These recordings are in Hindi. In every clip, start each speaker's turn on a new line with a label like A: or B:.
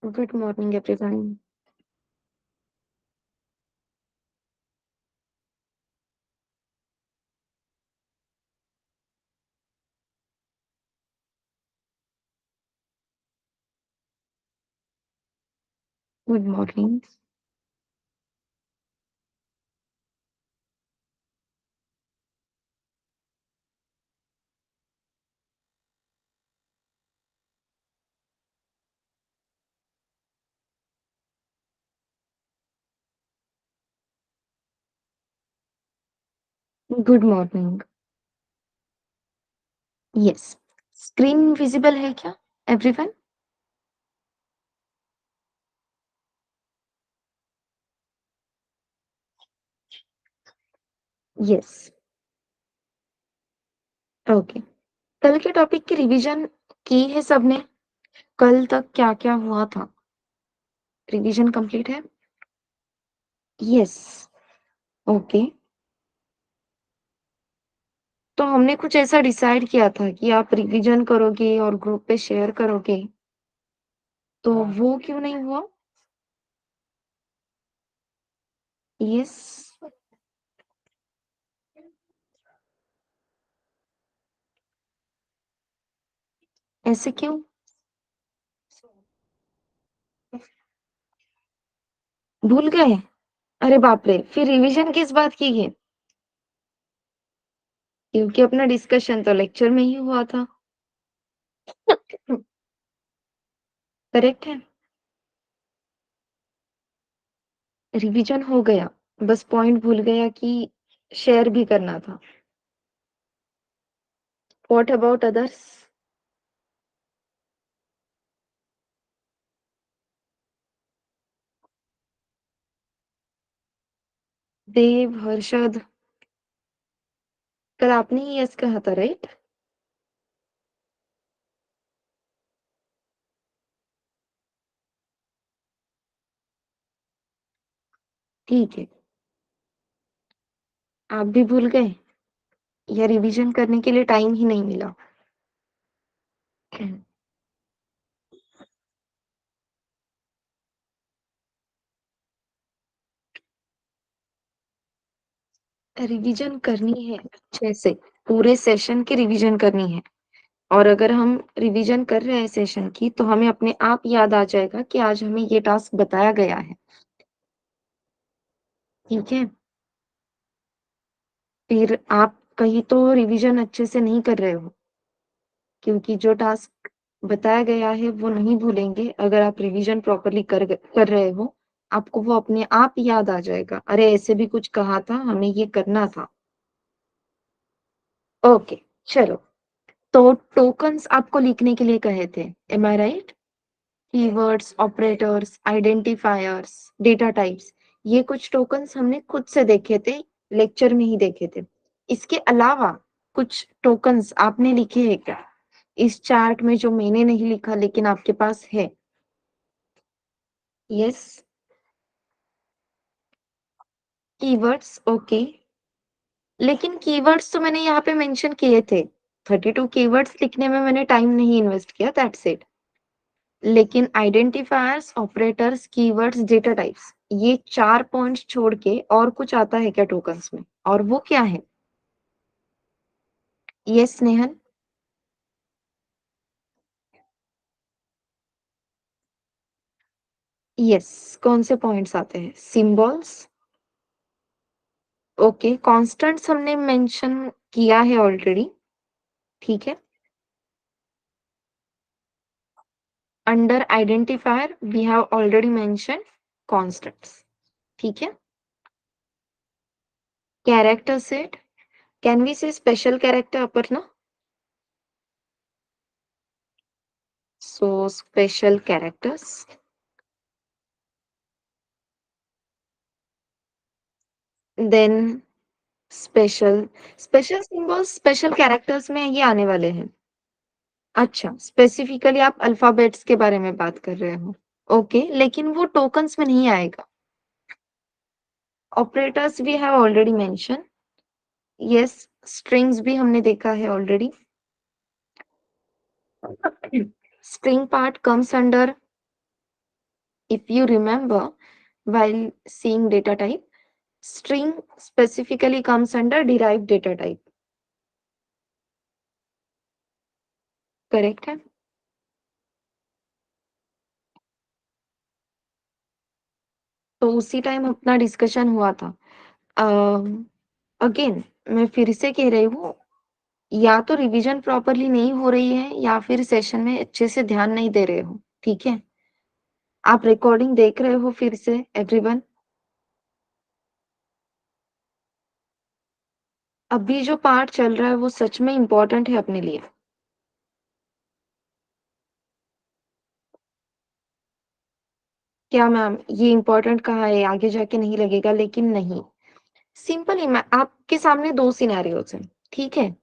A: Good morning, everyone. Good morning. Good morning. Yes. Screen visible है क्या एवरीवन? यस। ओके। कल के टॉपिक की रिवीजन की है सबने? कल तक क्या-क्या हुआ था? रिवीजन कंप्लीट है? यस। ओके। तो हमने कुछ ऐसा डिसाइड किया था कि आप रिवीजन करोगे और ग्रुप पे शेयर करोगे, तो वो क्यों नहीं हुआ? यस। ऐसे क्यों? भूल गए? अरे बाप रे! फिर रिवीजन किस बात की है? क्योंकि अपना डिस्कशन तो लेक्चर में ही हुआ था। करेक्ट है। रिवीजन हो गया, बस पॉइंट भूल गया कि शेयर भी करना था। What about others? Dev, Harshad, कल आपने ही यस कहा था, राइट? ठीक है। आप भी भूल गए या रिवीजन करने के लिए टाइम ही नहीं मिला? रिवीजन करनी है अच्छे से, पूरे सेशन की रिवीजन करनी है। और अगर हम रिवीजन कर रहे हैं सेशन की, तो हमें अपने आप याद आ जाएगा कि आज हमें ये टास्क बताया गया है। ठीक है? फिर आप कहीं तो रिवीजन अच्छे से नहीं कर रहे हो, क्योंकि जो टास्क बताया गया है वो नहीं भूलेंगे अगर आप रिवीजन प्रॉपर्ली कर रहे हो, आपको वो अपने आप याद आ जाएगा। अरे ऐसे भी कुछ कहा था, हमें ये करना था। ओके, चलो। तो टोकन्स आपको लिखने के लिए कहे थे, am I right? Keywords, operators, identifiers, data types, ये कुछ टोकन्स हमने खुद से देखे थे, लेक्चर में ही देखे थे। इसके अलावा कुछ टोकन्स आपने लिखे हैं क्या इस चार्ट में, जो मैंने नहीं लिखा लेकिन आपके पास है? यस। Keywords, okay. लेकिन कीवर्ड्स तो मैंने यहाँ पे मेंशन किए थे। 32 कीवर्ड्स लिखने में मैंने टाइम नहीं इन्वेस्ट किया, दैट्स इट। लेकिन identifiers, operators, keywords, data types, ये 4 पॉइंट्स छोड़ के और कुछ आता है क्या टोकन्स में? और वो क्या है? यस नेहल? यस। कौन से पॉइंट्स आते हैं? Symbols, okay. कॉन्स्टेंट्स हमने मेंशन किया है ऑलरेडी, ठीक है। Under identifier we have already mention constants, ठीक है। Character set, can we say special character Aparna? So special characters, then special special symbols special characters में ये आने वाले हैं। अच्छा, स्पेसिफिकली आप अल्फाबेट्स के बारे में बात कर रहे हो। ओके, लेकिन वो टोकन्स में नहीं आएगा। Operators we have already mention, yes. Strings भी हमने देखा है already. String part comes under If you remember, while seeing data type, string specifically comes under derived data type, correct है? तो उसी टाइम अपना डिस्कशन हुआ था। अगेन मैं फिर से कह रही हूँ, या तो रिवीजन प्रॉपरली नहीं हो रही है या फिर सेशन में अच्छे से ध्यान नहीं दे रहे हो, ठीक है? आप रिकॉर्डिंग देख रहे हो फिर से एवरीवन? अभी जो पार्ट चल रहा है वो सच में इम्पोर्टेंट है अपने लिए। क्या मैम ये इम्पोर्टेंट कहाँ है? आगे जाके नहीं लगेगा, लेकिन नहीं। सिंपल आपके सामने 2 सिनेरियोज़ हैं, ठीक है?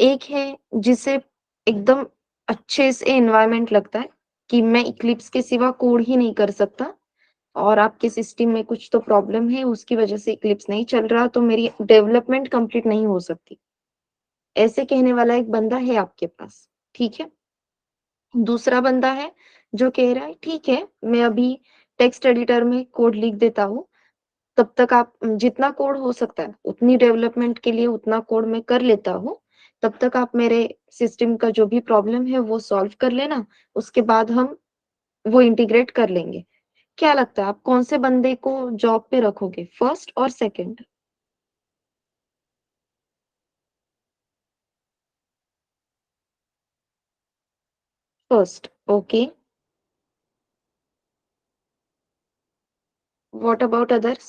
A: एक है जिसे एकदम अच्छे से एनवायरनमेंट लगता है कि मैं इक्लिप्स के सिवा कोड ही नहीं कर सकता और आपके सिस्टम में कुछ तो प्रॉब्लम है, उसकी वजह से इक्लिप्स नहीं चल रहा, तो मेरी डेवलपमेंट कंप्लीट नहीं हो सकती। ऐसे कहने वाला एक बंदा है आपके पास, ठीक है? दूसरा बंदा है जो कह रहा है ठीक है, मैं अभी टेक्स्ट एडिटर में कोड लिख देता हूँ, तब तक आप जितना कोड हो सकता है उतनी डेवलपमेंट के लिए उतना कोड मैं कर लेता हूँ, तब तक आप मेरे सिस्टम का जो भी प्रॉब्लम है वो सॉल्व कर लेना, उसके बाद हम वो इंटीग्रेट कर लेंगे। क्या लगता है आप कौन से बंदे को जॉब पे रखोगे, फर्स्ट और second? First, okay. What about others?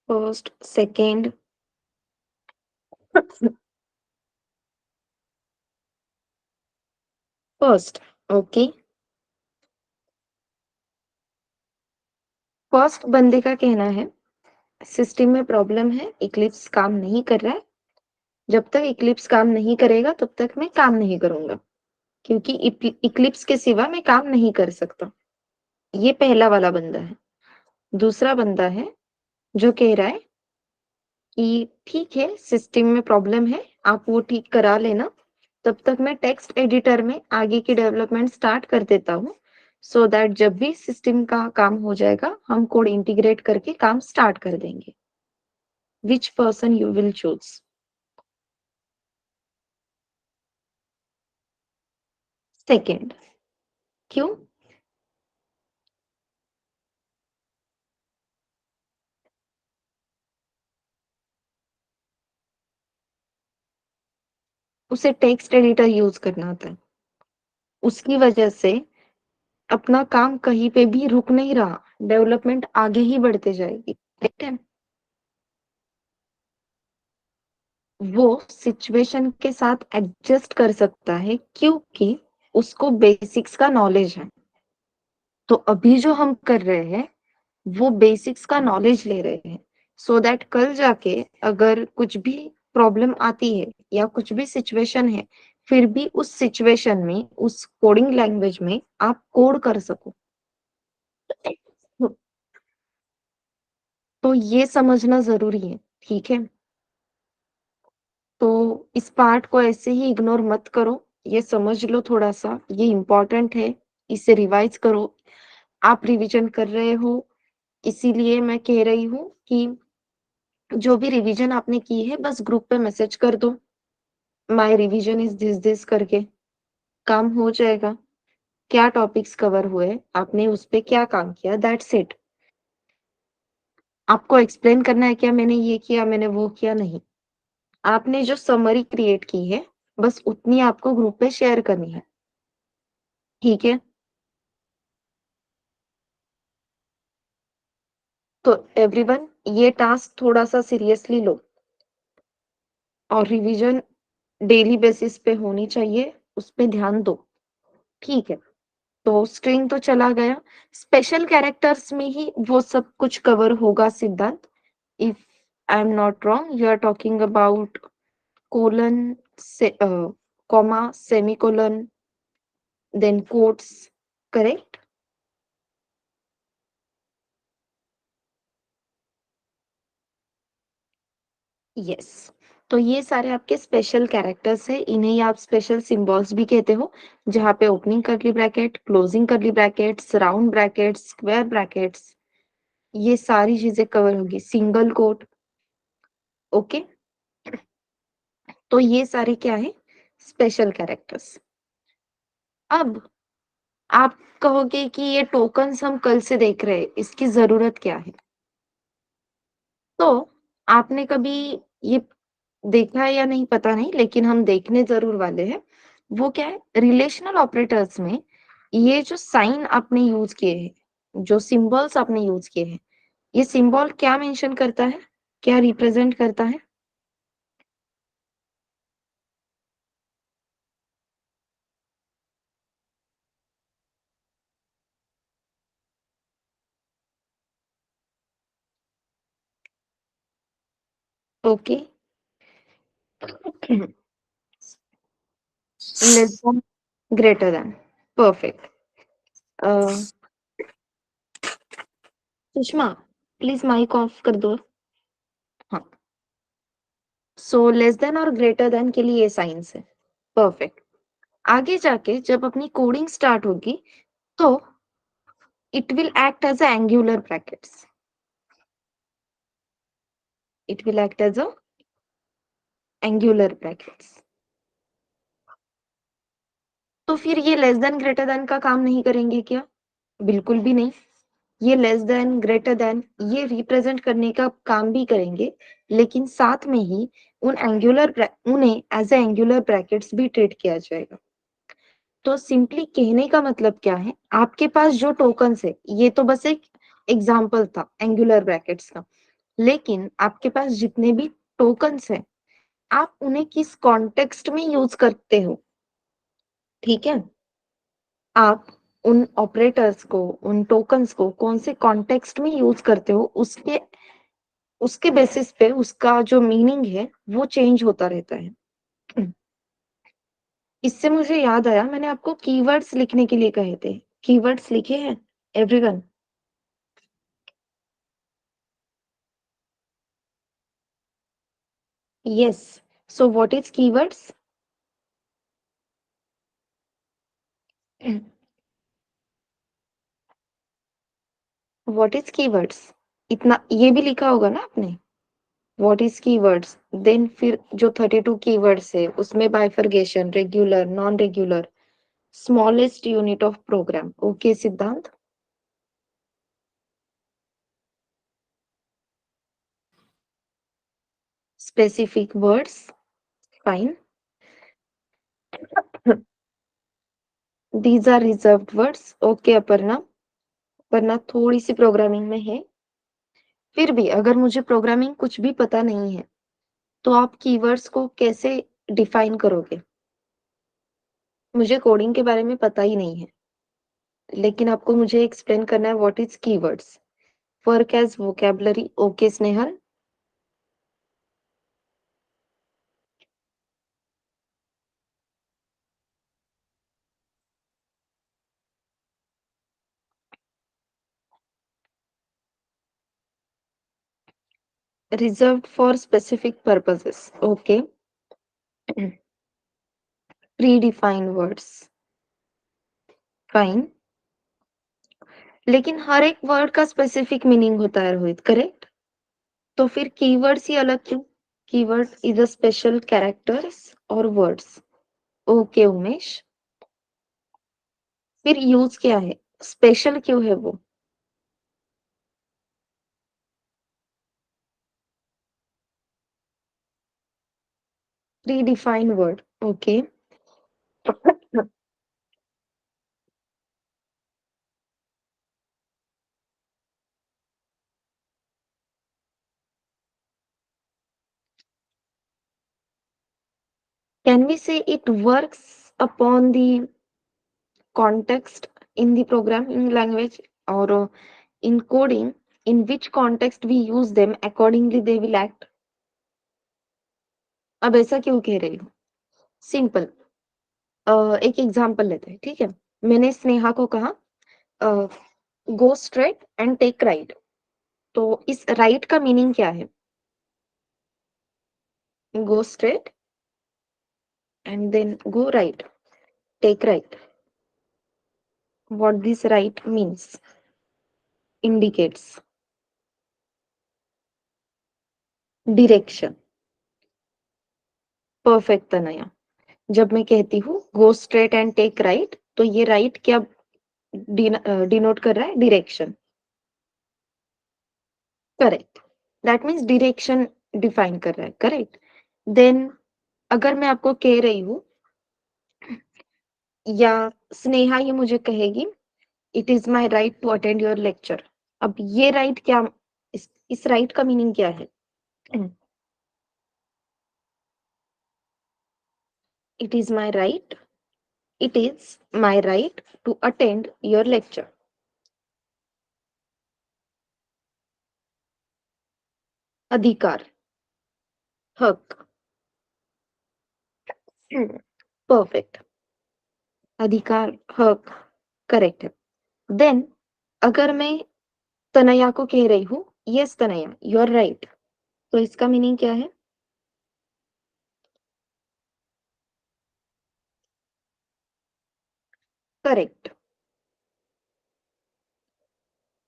A: First, second. First, okay. First बंदे का कहना है सिस्टम में प्रॉब्लम है, इक्लिप्स काम नहीं कर रहा है, जब तक इक्लिप्स काम नहीं करेगा तब तक मैं काम नहीं करूंगा, क्योंकि इक्लिप्स के सिवा मैं काम नहीं कर सकता। ये पहला वाला बंदा है। दूसरा बंदा है जो कह रहा है कि ठीक है, सिस्टम में प्रॉब्लम है, आप वो ठीक करा लेना, तब तक मैं टेक्स्ट एडिटर में आगे की डेवलपमेंट स्टार्ट कर देता हूँ, सो दैट जब भी सिस्टम का काम हो जाएगा हम कोड इंटीग्रेट करके काम स्टार्ट कर देंगे। Which person you will choose? Second. क्यों? उसे टेक्स्ट एडिटर यूज करना आता है, उसकी वजह से अपना काम कहीं पे भी रुक नहीं रहा, डेवलपमेंट आगे ही बढ़ते जाएगी, ठीक है? वो सिचुएशन के साथ एडजस्ट कर सकता है क्योंकि उसको बेसिक्स का नॉलेज है। तो अभी जो हम कर रहे हैं वो बेसिक्स का नॉलेज ले रहे हैं, सो दैट कल जाके अगर कुछ भी प्रॉब्लम आती है या कुछ भी सिचुएशन है, फिर भी उस सिचुएशन में उस कोडिंग लैंग्वेज में आप कोड कर सको। तो ये समझना जरूरी है, ठीक है? तो इस पार्ट को ऐसे ही इग्नोर मत करो, ये समझ लो थोड़ा सा, ये इम्पोर्टेंट है, इसे रिवाइज करो। आप रिवीजन कर रहे हो, इसीलिए मैं कह रही हूँ कि जो भी रिवीजन आपने की है बस ग्रुप पे मैसेज कर दो, my revision is this this करके, काम हो जाएगा। क्या टॉपिक्स कवर हुए, आपने उस पे क्या काम किया, दैट्स इट। आपको एक्सप्लेन करना है क्या मैंने ये किया, मैंने वो किया, नहीं। आपने जो समरी क्रिएट की है बस उतनी आपको ग्रुप पे शेयर करनी है, ठीक है? तो एवरीवन ये टास्क थोड़ा सा सीरियसली लो और रिवीजन डेली बेसिस पे होनी चाहिए, उस पे ध्यान दो, ठीक है? तो स्ट्रिंग तो चला गया, स्पेशल कैरेक्टर्स में ही वो सब कुछ कवर होगा Siddhant. If I am not wrong you are talking about colon से comma semicolon then quotes, correct? Yes. तो ये सारे आपके स्पेशल कैरेक्टर्स है, इन्हें ही आप स्पेशल सिंबल्स भी कहते हो, जहाँ पे opening curly bracket, closing curly brackets, round brackets, square brackets, ये सारी चीजें कवर होगी, सिंगल कोट। ओके, तो ये सारे क्या है, स्पेशल कैरेक्टर्स। अब आप कहोगे कि ये टोकन्स हम कल से देख रहे हैं, इसकी जरूरत क्या है? तो आपने कभी ये देखा है या नहीं पता नहीं, लेकिन हम देखने जरूर वाले हैं। वो क्या है, रिलेशनल ऑपरेटर्स में ये जो साइन आपने यूज किए हैं, जो सिंबल्स आपने यूज किए हैं, ये सिंबल क्या मेंशन करता है, क्या रिप्रेजेंट करता है? Okay, less than, greater than, perfect. Sushma, please mic off कर दो। हाँ, सो लेस देन और ग्रेटर देन के लिए ये साइंस है, परफेक्ट। आगे जाके जब अपनी कोडिंग स्टार्ट होगी, तो it will act as a angular brackets, it will act as a angular brackets. तो फिर ये लेस देन ग्रेटर देन का काम नहीं करेंगे क्या? बिल्कुल भी नहीं। ये लेस देन ग्रेटर देन ये रिप्रेजेंट करने का काम भी करेंगे, लेकिन साथ में ही उन्हें एज ए एंगुलर ब्रैकेट्स भी ट्रीट किया जाएगा। तो सिंपली कहने का मतलब क्या है, आपके पास जो टोकन्स है, ये तो बस एक एग्जाम्पल था एंगुलर ब्रैकेट्स का, लेकिन आपके पास जितने भी टोकन्स है, आप उन्हें किस कॉन्टेक्स्ट में यूज करते हो, ठीक है? आप उन ऑपरेटर्स को, उन टोकन्स को कौन से कॉन्टेक्स्ट में यूज करते हो, उसके उसके बेसिस पे उसका जो मीनिंग है वो चेंज होता रहता है। इससे मुझे याद आया, मैंने आपको कीवर्ड्स लिखने के लिए कहे थे। कीवर्ड्स लिखे हैं everyone? Yes. So what is keywords? What is keywords? इतना ये भी लिखा होगा ना आपने, व्हाट इज कीवर्ड्स। देन फिर जो 32 कीवर्ड्स है उसमें bifurcation, regular, non regular, smallest unit of program. Okay Siddhant? Specific words, fine. These are reserved words. Okay Aparna, वरना थोड़ी सी प्रोग्रामिंग में है। फिर भी अगर मुझे प्रोग्रामिंग कुछ भी पता नहीं है, तो आप कीवर्ड्स को कैसे डिफाइन करोगे? मुझे कोडिंग के बारे में पता ही नहीं है, लेकिन आपको मुझे एक्सप्लेन करना है what is keywords. Work as vocabulary. Okay Snehal. Reserved for specific purposes. Okay. Predefined words, fine. लेकिन हर एक वर्ड का स्पेसिफिक मीनिंग होता है रोहित, करेक्ट? तो फिर कीवर्ड्स ही अलग क्यों? Keyword is a special characters और वर्ड्स। ओके उमेश, फिर यूज क्या है, स्पेशल क्यों है वो? Pre defined word, okay. Can we say it works upon the context in the programming language, or in coding, in which context we use them, accordingly they will act? अब ऐसा क्यों कह रही हूँ? सिंपल, एक एग्जांपल लेते हैं, ठीक है? मैंने स्नेहा को कहा go straight and take right, तो इस राइट का मीनिंग क्या है? go straight and then go right, take right. What this right means, indicates direction. Perfect Tanaya. जब मैं कहती हूँ go straight and take right, तो ये राइट क्या डिनोट कर रहा है? Direction. Correct. That means direction define कर रहा है. करेक्ट. देन अगर मैं आपको कह रही हूँ या स्नेहा ये मुझे कहेगी it is my right to attend your lecture. अब ये राइट क्या, इस राइट का मीनिंग क्या है? It is my right, it is my right to attend your lecture. अधिकार, हक. परफेक्ट. अधिकार, हक. करेक्ट है. देन अगर मैं तनया को कह रही हूँ yes Tanaya you are right, तो इसका मीनिंग क्या है? करेक्ट.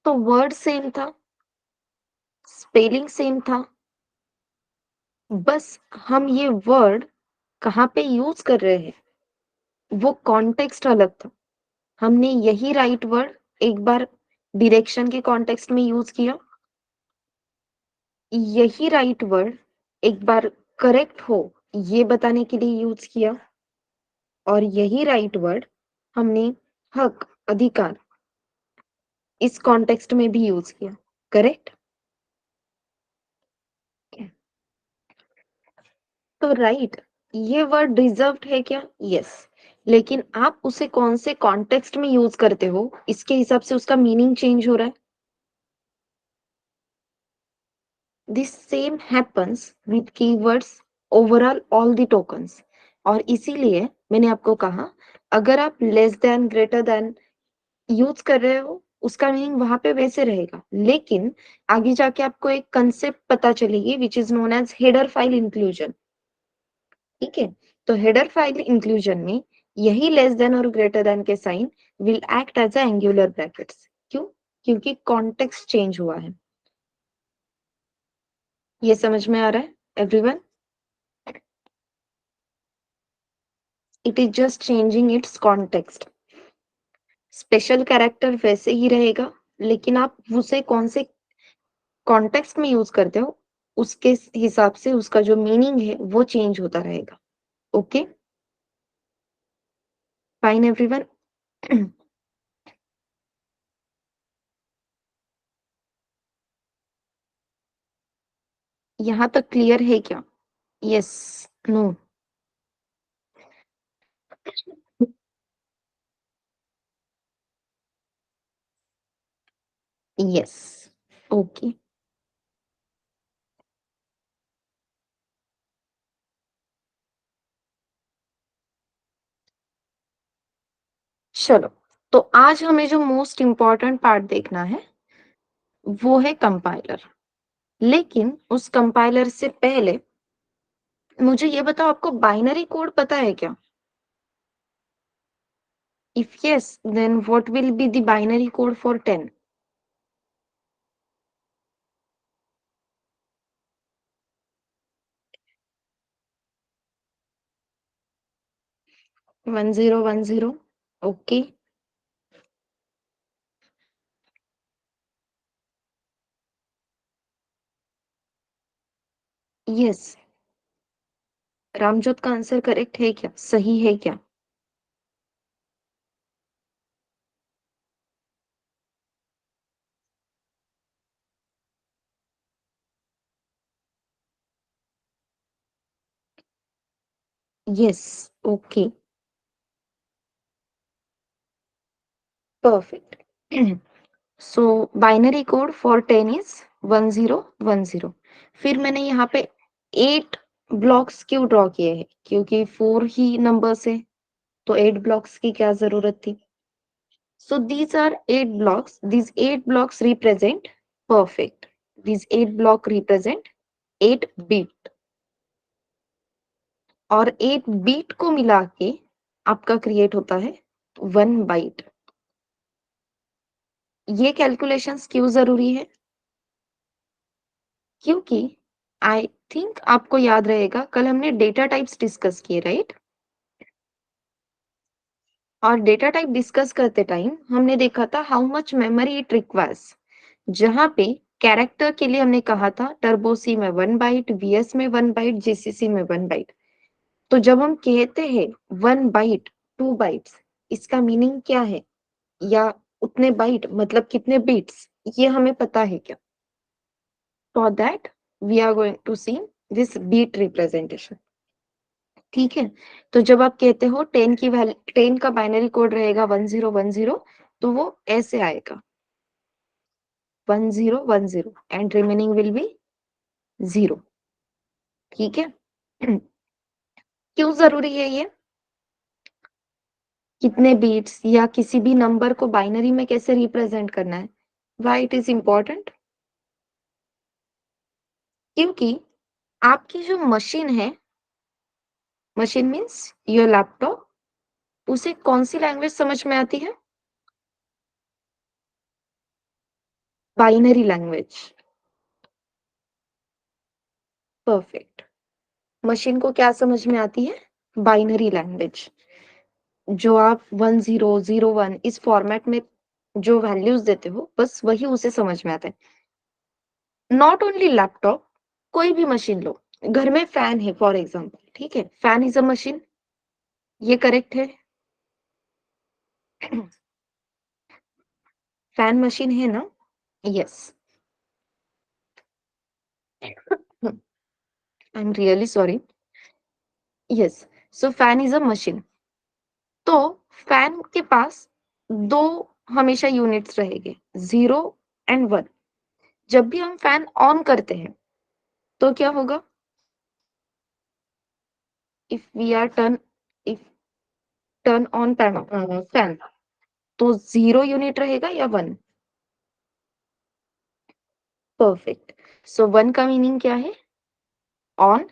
A: तो वर्ड सेम था, स्पेलिंग सेम था, बस हम ये वर्ड कहाँ पे यूज कर रहे हैं वो कॉन्टेक्स्ट अलग था. हमने यही राइट वर्ड एक बार डायरेक्शन के कॉन्टेक्स्ट में यूज किया, यही राइट वर्ड एक बार करेक्ट हो ये बताने के लिए यूज किया, और यही राइट वर्ड हमने हक, अधिकार, इस कॉन्टेक्स्ट में भी यूज किया. करेक्ट. तो राइट ये वर्ड रिजर्व्ड है क्या? यस. लेकिन आप उसे कौन से कॉन्टेक्स्ट में यूज करते हो इसके हिसाब से उसका मीनिंग चेंज हो रहा है. This same happens with keywords overall all the tokens. और इसीलिए मैंने आपको कहा अगर आप less than greater then use कर रहे हो उसका मीनिंग वहां पे वैसे रहेगा, लेकिन आगे जाके आपको एक कंसेप्ट पता चलेगी which is known as header file inclusion. ठीक है. तो हेडर फाइल इंक्लूजन में यही लेस देन और ग्रेटर देन के sign will act as a angular brackets. क्यों? क्योंकि कॉन्टेक्स्ट चेंज हुआ है. ये समझ में आ रहा है everyone? It is just changing it's context. Special character वैसे ही रहेगा, लेकिन आप उसे कौन से कॉन्टेक्स्ट में यूज करते हो उसके हिसाब से उसका जो मीनिंग है वो चेंज होता रहेगा. ओके. Fine everyone. यहाँ तक क्लियर है क्या? Yes, no. यस. ओके. चलो, तो आज हमें जो मोस्ट इम्पॉर्टेंट पार्ट देखना है वो है कंपाइलर. लेकिन उस कंपाइलर से पहले मुझे ये बताओ आपको बाइनरी कोड पता है क्या? If yes then what will be the binary code for 10? 1010. Okay. Yes. Ramjot का आंसर करेक्ट है क्या, सही है क्या? Yes. Okay. Perfect. So binary code for 10 is 1010. फिर मैंने यहाँ पे 8 ब्लॉक्स क्यों ड्रॉ किए हैं? क्योंकि 4 ही नंबर्स है, तो 8 ब्लॉक्स की क्या जरूरत थी? So these are 8 blocks. These 8 blocks represent perfect. These 8 block represent 8 bit. और 8 बीट को मिला के आपका क्रिएट होता है 1 बाइट। ये कैलकुलेशंस क्यों ज़रूरी है? क्योंकि आई थिंक आपको याद रहेगा कल हमने डेटा टाइप्स डिस्कस किए, राइट? और डेटा टाइप डिस्कस करते टाइम हमने देखा था how much memory it requires. जहाँ पे कैरेक्टर के लिए हमने कहा था टर्बो सी में 1 बाइट, वीएस में 1 बाइट, जीसीसी में 1 बाइट। तो जब हम कहते हैं 1 बाइट, 2 बाइट्स, इसका मीनिंग क्या है? या उतने बाइट मतलब कितने बिट्स, ये हमें पता है क्या? For that we are going to see this bit representation. ठीक है? तो जब आप कहते हो 10 की वैल्यू, 10 का बाइनरी कोड रहेगा 1010, तो वो ऐसे आएगा 1010 एंड रिमेनिंग विल बी 0। ठीक है? क्यों जरूरी है ये? कितने बीट्स या किसी भी नंबर को बाइनरी में कैसे रिप्रेजेंट करना है? Why it is important? क्योंकि आपकी जो मशीन है, मशीन मीन्स योर लैपटॉप, उसे कौन सी लैंग्वेज समझ में आती है? Binary language. परफेक्ट। मशीन को क्या समझ में आती है? Binary language. जो आप 1001 इस फॉर्मेट में जो वैल्यूज देते हो, बस वही उसे समझ में आता है। नॉट ओनली लैपटॉप, कोई भी मशीन लो। घर में फैन है फॉर एग्जाम्पल, ठीक है? फैन इज अ मशीन, ये करेक्ट है? फैन मशीन है ना? Yes. I am really sorry. Yes. So fan is a machine. तो फैन के पास दो हमेशा यूनिट्स रहेंगे, 0 एंड 1। जब भी हम फैन ऑन करते हैं तो क्या होगा? If we are turn if turn on fan, तो 0 यूनिट रहेगा या 1? परफेक्ट। सो 1 का मीनिंग क्या है? ऑन।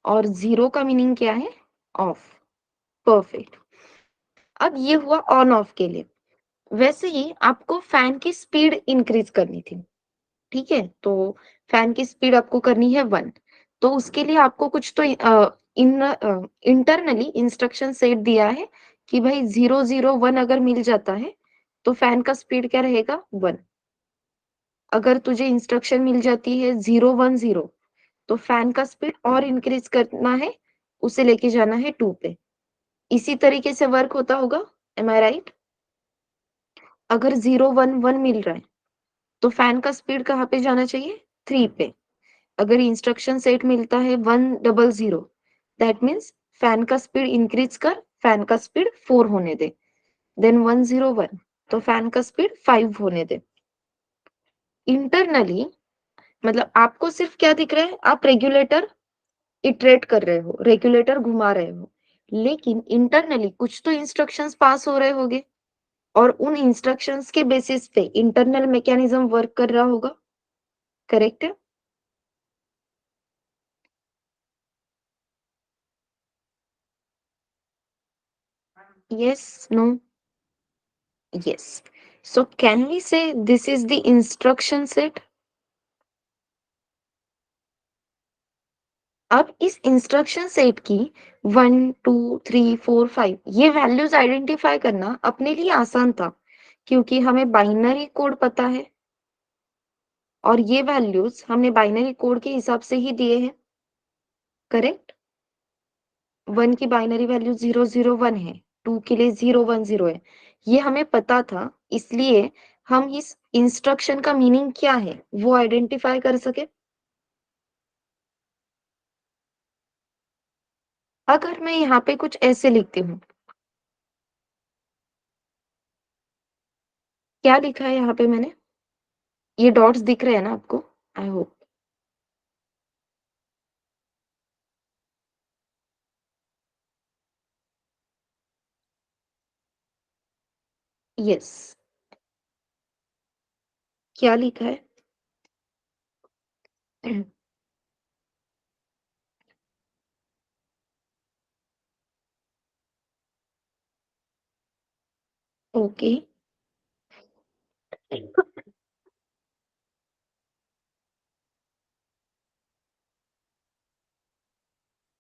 A: और 0 का मीनिंग क्या है? ऑफ। परफेक्ट। अब ये हुआ ऑन ऑफ के लिए। वैसे ही आपको फैन की स्पीड इंक्रीज करनी थी, ठीक है? तो फैन की स्पीड आपको करनी है 1। तो उसके लिए आपको कुछ तो इंटरनली इंस्ट्रक्शन सेट दिया है कि भाई 001 अगर मिल जाता है तो फैन का स्पीड क्या रहेगा? 1। अगर तुझे इंस्ट्रक्शन मिल जाती है 010, तो फैन का स्पीड और इंक्रीज करना है, उसे लेके जाना है 2 पे। इसी तरीके से वर्क होता होगा। M I right? अगर 011 मिल रहा है तो फैन का स्पीड कहाँ पे जाना चाहिए? 3 पे। अगर इंस्ट्रक्शन सेट मिलता है 100, दैट मीन्स फैन का स्पीड इंक्रीज कर, फैन का स्पीड 4 होने दे। देन 101, तो फैन का स्पीड 5 होने दे। इंटरनली मतलब आपको सिर्फ क्या दिख रहा है? आप रेगुलेटर इटरेट कर रहे हो, रेगुलेटर घुमा रहे हो, लेकिन इंटरनली कुछ तो इंस्ट्रक्शंस पास हो रहे होंगे और उन इंस्ट्रक्शंस के बेसिस पे इंटरनल मैकेनिज्म वर्क कर रहा होगा। करेक्ट है? Yes, no? Yes. So can we say this is the instruction set? अब इस इंस्ट्रक्शन सेट की 1 2 3 4 5 ये वैल्यूज आइडेंटिफाई करना अपने लिए आसान था, क्योंकि हमें बाइनरी कोड पता है और ये वैल्यूज हमने बाइनरी कोड के हिसाब से ही दिए हैं। करेक्ट? 1 की बाइनरी वैल्यू 001 है, 2 के लिए 010 है। ये हमें पता था, इसलिए हम इस इंस्ट्रक्शन का मीनिंग क्या है वो आइडेंटिफाई कर सके। अगर मैं यहाँ पे कुछ ऐसे लिखती हूँ, क्या लिखा है यहाँ पे मैंने? ये डॉट्स दिख रहे हैं ना आपको? I hope. यस। क्या लिखा है? ओके।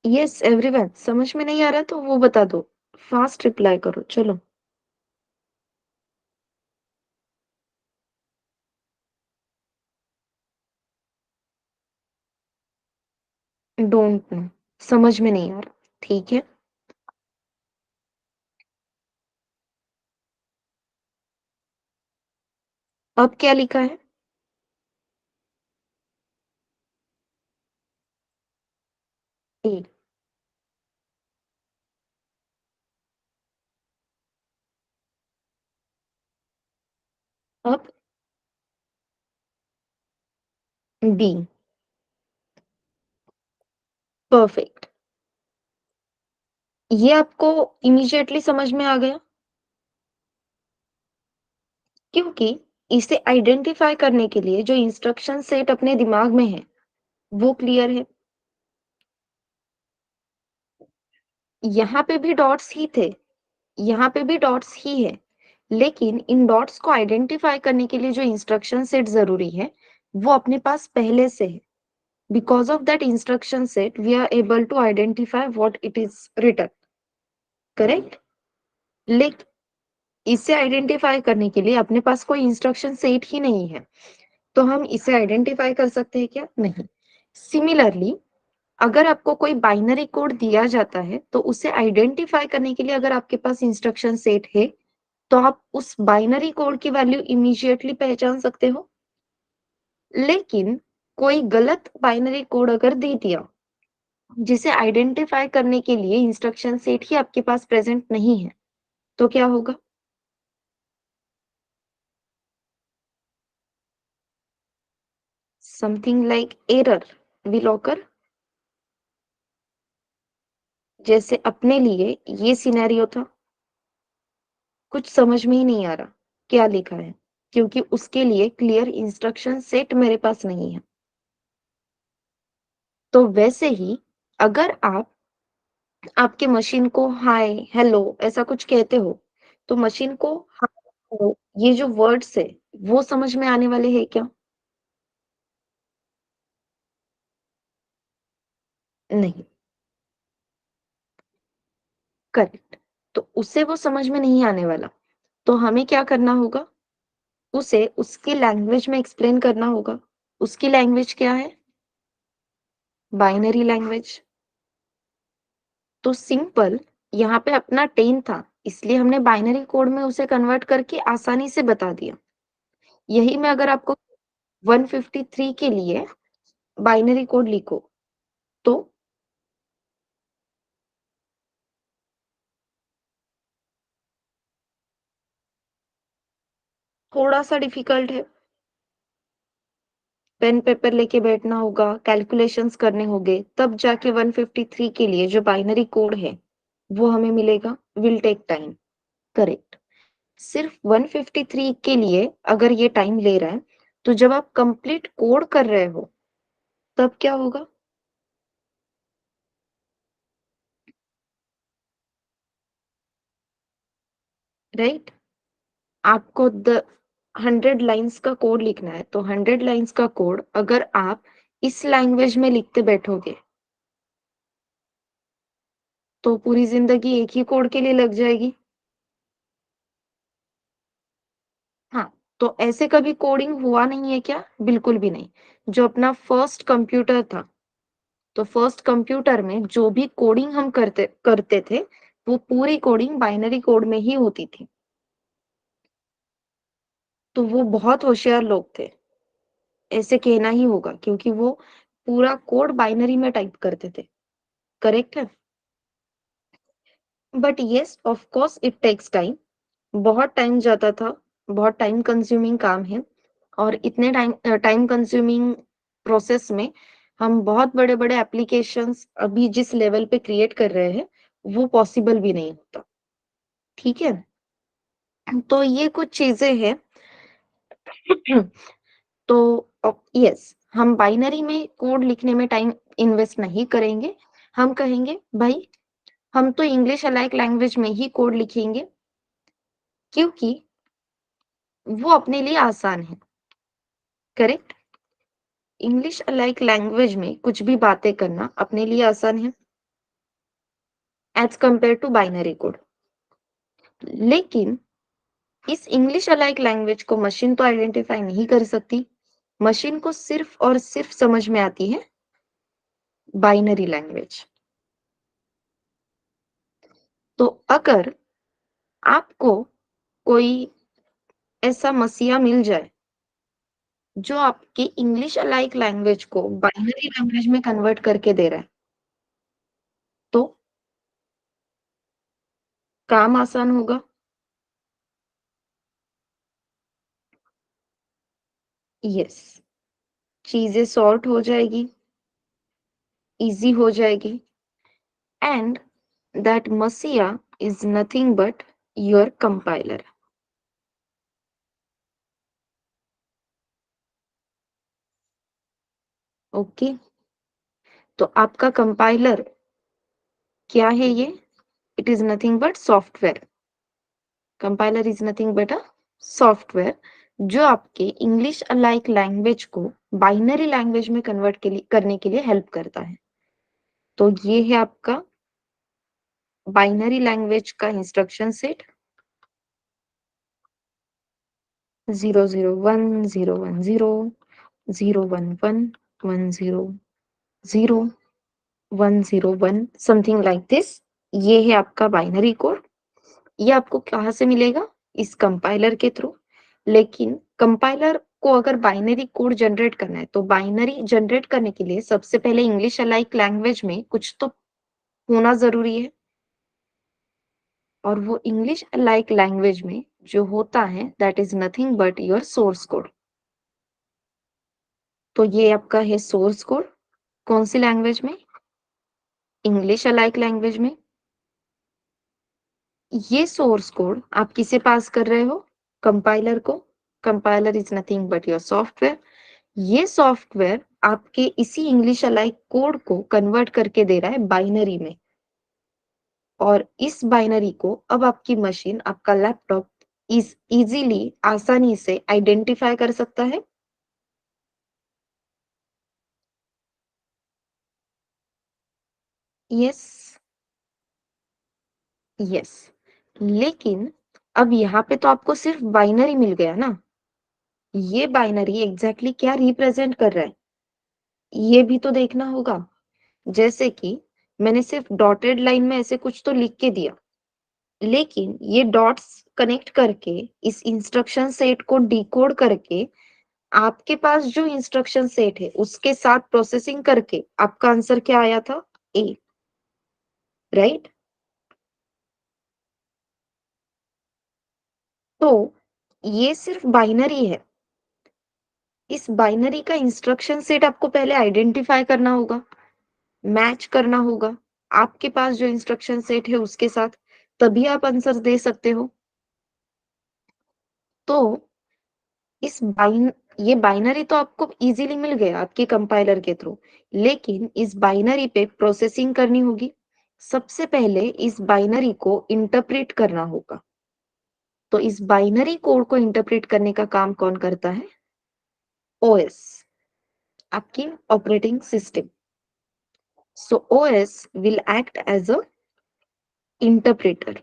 A: यस एवरीवन, समझ में नहीं आ रहा तो वो बता दो। फास्ट रिप्लाई करो, चलो। डोंट नो, समझ में नहीं आ रहा। ठीक है। अब क्या लिखा है? ए। अब बी। परफेक्ट। ये आपको इमीडिएटली समझ में आ गया, क्योंकि इसे आइडेंटिफाई करने के लिए जो इंस्ट्रक्शन सेट अपने दिमाग में है वो क्लियर है। यहाँ पे भी डॉट्स ही थे, यहाँ पे भी डॉट्स ही है, लेकिन इन डॉट्स को आइडेंटिफाई करने के लिए जो इंस्ट्रक्शन सेट जरूरी है वो अपने पास पहले से है। Because of that instruction set we are able to identify what it is written. Correct. लेकिन इसे आइडेंटिफाई करने के लिए अपने पास कोई इंस्ट्रक्शन सेट ही नहीं है, तो हम इसे आइडेंटिफाई कर सकते हैं क्या? नहीं। सिमिलरली, अगर आपको कोई बाइनरी कोड दिया जाता है तो उसे आइडेंटिफाई करने के लिए अगर आपके पास इंस्ट्रक्शन सेट है तो आप उस बाइनरी कोड की वैल्यू इमीडिएटली पहचान सकते हो। लेकिन कोई गलत बाइनरी कोड अगर दे दिया जिसे आइडेंटिफाई करने के लिए इंस्ट्रक्शन सेट ही आपके पास प्रेजेंट नहीं है, तो क्या होगा? Something like error will occur. जैसे अपने लिए ये सिनेरियो था, कुछ समझ में ही नहीं आ रहा क्या लिखा है, क्योंकि उसके लिए क्लियर इंस्ट्रक्शन सेट मेरे पास नहीं है। तो वैसे ही, अगर आप आपके मशीन को हाय हेलो ऐसा कुछ कहते हो तो मशीन को हाय हेलो ये जो वर्ड्स है वो समझ में आने वाले हैं क्या? नहीं। करेक्ट। तो उसे वो समझ में नहीं आने वाला, तो हमें क्या करना होगा? उसे उसकी लैंग्वेज में एक्सप्लेन करना होगा। उसकी लैंग्वेज क्या है? Binary language. तो सिंपल, यहाँ पे अपना 10 था, इसलिए हमने बाइनरी कोड में उसे कन्वर्ट करके आसानी से बता दिया। यही मैं अगर आपको 153 के लिए बाइनरी कोड लिखो तो थोड़ा सा डिफिकल्ट है। पेन पेपर लेके बैठना होगा, कैलकुलेशंस करने होंगे, तब जाके 153 के लिए जो बाइनरी कोड है वो हमें मिलेगा। Will take time. करेक्ट। सिर्फ 153 के लिए अगर ये टाइम ले रहा है तो जब आप कंप्लीट कोड कर रहे हो तब क्या होगा? राइट। आपको 100 लाइंस का कोड लिखना है तो 100 लाइंस का कोड अगर आप इस लैंग्वेज में लिखते बैठोगे तो पूरी जिंदगी एक ही कोड के लिए लग जाएगी। हाँ। तो ऐसे कभी कोडिंग हुआ नहीं है क्या? बिल्कुल भी नहीं। जो अपना फर्स्ट कंप्यूटर था, तो फर्स्ट कंप्यूटर में जो भी कोडिंग हम करते करते थे वो पूरी कोडिंग बाइनरी कोड में ही होती थी। तो वो बहुत होशियार लोग थे, ऐसे कहना ही होगा, क्योंकि वो पूरा कोड बाइनरी में टाइप करते थे। करेक्ट है। But yes of course it takes time. बहुत टाइम जाता था, बहुत टाइम कंज्यूमिंग काम है, और इतने टाइम कंज्यूमिंग प्रोसेस में हम बहुत बड़े बड़े एप्लीकेशंस अभी जिस लेवल पे क्रिएट कर रहे हैं वो पॉसिबल भी नहीं होता। ठीक है। तो ये कुछ चीजें हैं। तो यस, हम बाइनरी में कोड लिखने में टाइम इन्वेस्ट नहीं करेंगे। हम कहेंगे भाई हम तो इंग्लिश अलाइक लैंग्वेज में ही कोड लिखेंगे, क्योंकि वो अपने लिए आसान है, करेक्ट? इंग्लिश अलाइक लैंग्वेज में कुछ भी बातें करना अपने लिए आसान है as compare to binary code. लेकिन इस इंग्लिश अलाइक लैंग्वेज को मशीन तो आइडेंटिफाई नहीं कर सकती। मशीन को सिर्फ और सिर्फ समझ में आती है बाइनरी लैंग्वेज। तो अगर आपको कोई ऐसा मसीहा मिल जाए जो आपके इंग्लिश अलाइक लैंग्वेज को बाइनरी लैंग्वेज में कन्वर्ट करके दे रहा है, तो काम आसान होगा। यस, चीजें सॉर्ट हो जाएगी, इजी हो जाएगी, एंड दैट मसीहा is nothing but your compiler. Okay, तो आपका कंपाइलर क्या है ये? It is nothing but software. Compiler is nothing but a software जो आपके इंग्लिश अलाइक लैंग्वेज को बाइनरी लैंग्वेज में कन्वर्ट के लिए करने के लिए हेल्प करता है। तो ये है आपका बाइनरी लैंग्वेज का instruction set. 001 010 011 101 something like this. ये है आपका बाइनरी कोड। ये आपको कहाँ से मिलेगा? इस कंपाइलर के थ्रू। लेकिन कंपाइलर को अगर बाइनरी कोड जनरेट करना है तो बाइनरी जनरेट करने के लिए सबसे पहले इंग्लिश अलाइक लैंग्वेज में कुछ तो होना जरूरी है, और वो इंग्लिश अलाइक लैंग्वेज में जो होता है that is nothing but your source code. तो ये आपका है सोर्स कोड। कौन सी लैंग्वेज में? इंग्लिश अलाइक लैंग्वेज में। ये सोर्स कोड आप किसे पास कर रहे हो? कंपाइलर को। Compiler is nothing but your software. ये सॉफ्टवेयर आपके इसी इंग्लिश अलाइक कोड को कन्वर्ट करके दे रहा है बाइनरी में, और इस बाइनरी को अब आपकी मशीन, आपका लैपटॉप इज इजीली, आसानी से आइडेंटिफाई कर सकता है। Yes, yes. लेकिन अब यहाँ पे तो आपको सिर्फ बाइनरी मिल गया ना। ये बाइनरी एग्जैक्टली क्या रिप्रेजेंट कर रहा है ये भी तो देखना होगा। जैसे कि मैंने सिर्फ डॉटेड लाइन में ऐसे कुछ तो लिख के दिया, लेकिन ये डॉट्स कनेक्ट करके इस इंस्ट्रक्शन सेट को डिकोड करके आपके पास जो इंस्ट्रक्शन सेट है उसके साथ प्रोसेसिंग करके आपका आंसर क्या आया था? ए, राइट? तो ये सिर्फ बाइनरी है। इस बाइनरी का इंस्ट्रक्शन सेट आपको पहले आइडेंटिफाई करना होगा, मैच करना होगा आपके पास जो इंस्ट्रक्शन सेट है उसके साथ, तभी आप आंसर दे सकते हो। तो इस बाइन ये बाइनरी तो आपको इजीली मिल गया आपके कंपाइलर के थ्रू, लेकिन इस बाइनरी पे प्रोसेसिंग करनी होगी। सबसे पहले इस बाइनरी को इंटरप्रेट करना होगा। तो इस बाइनरी कोड को इंटरप्रेट करने का काम कौन करता है? ओएस, आपकी operating system. So OS will act as a interpreter.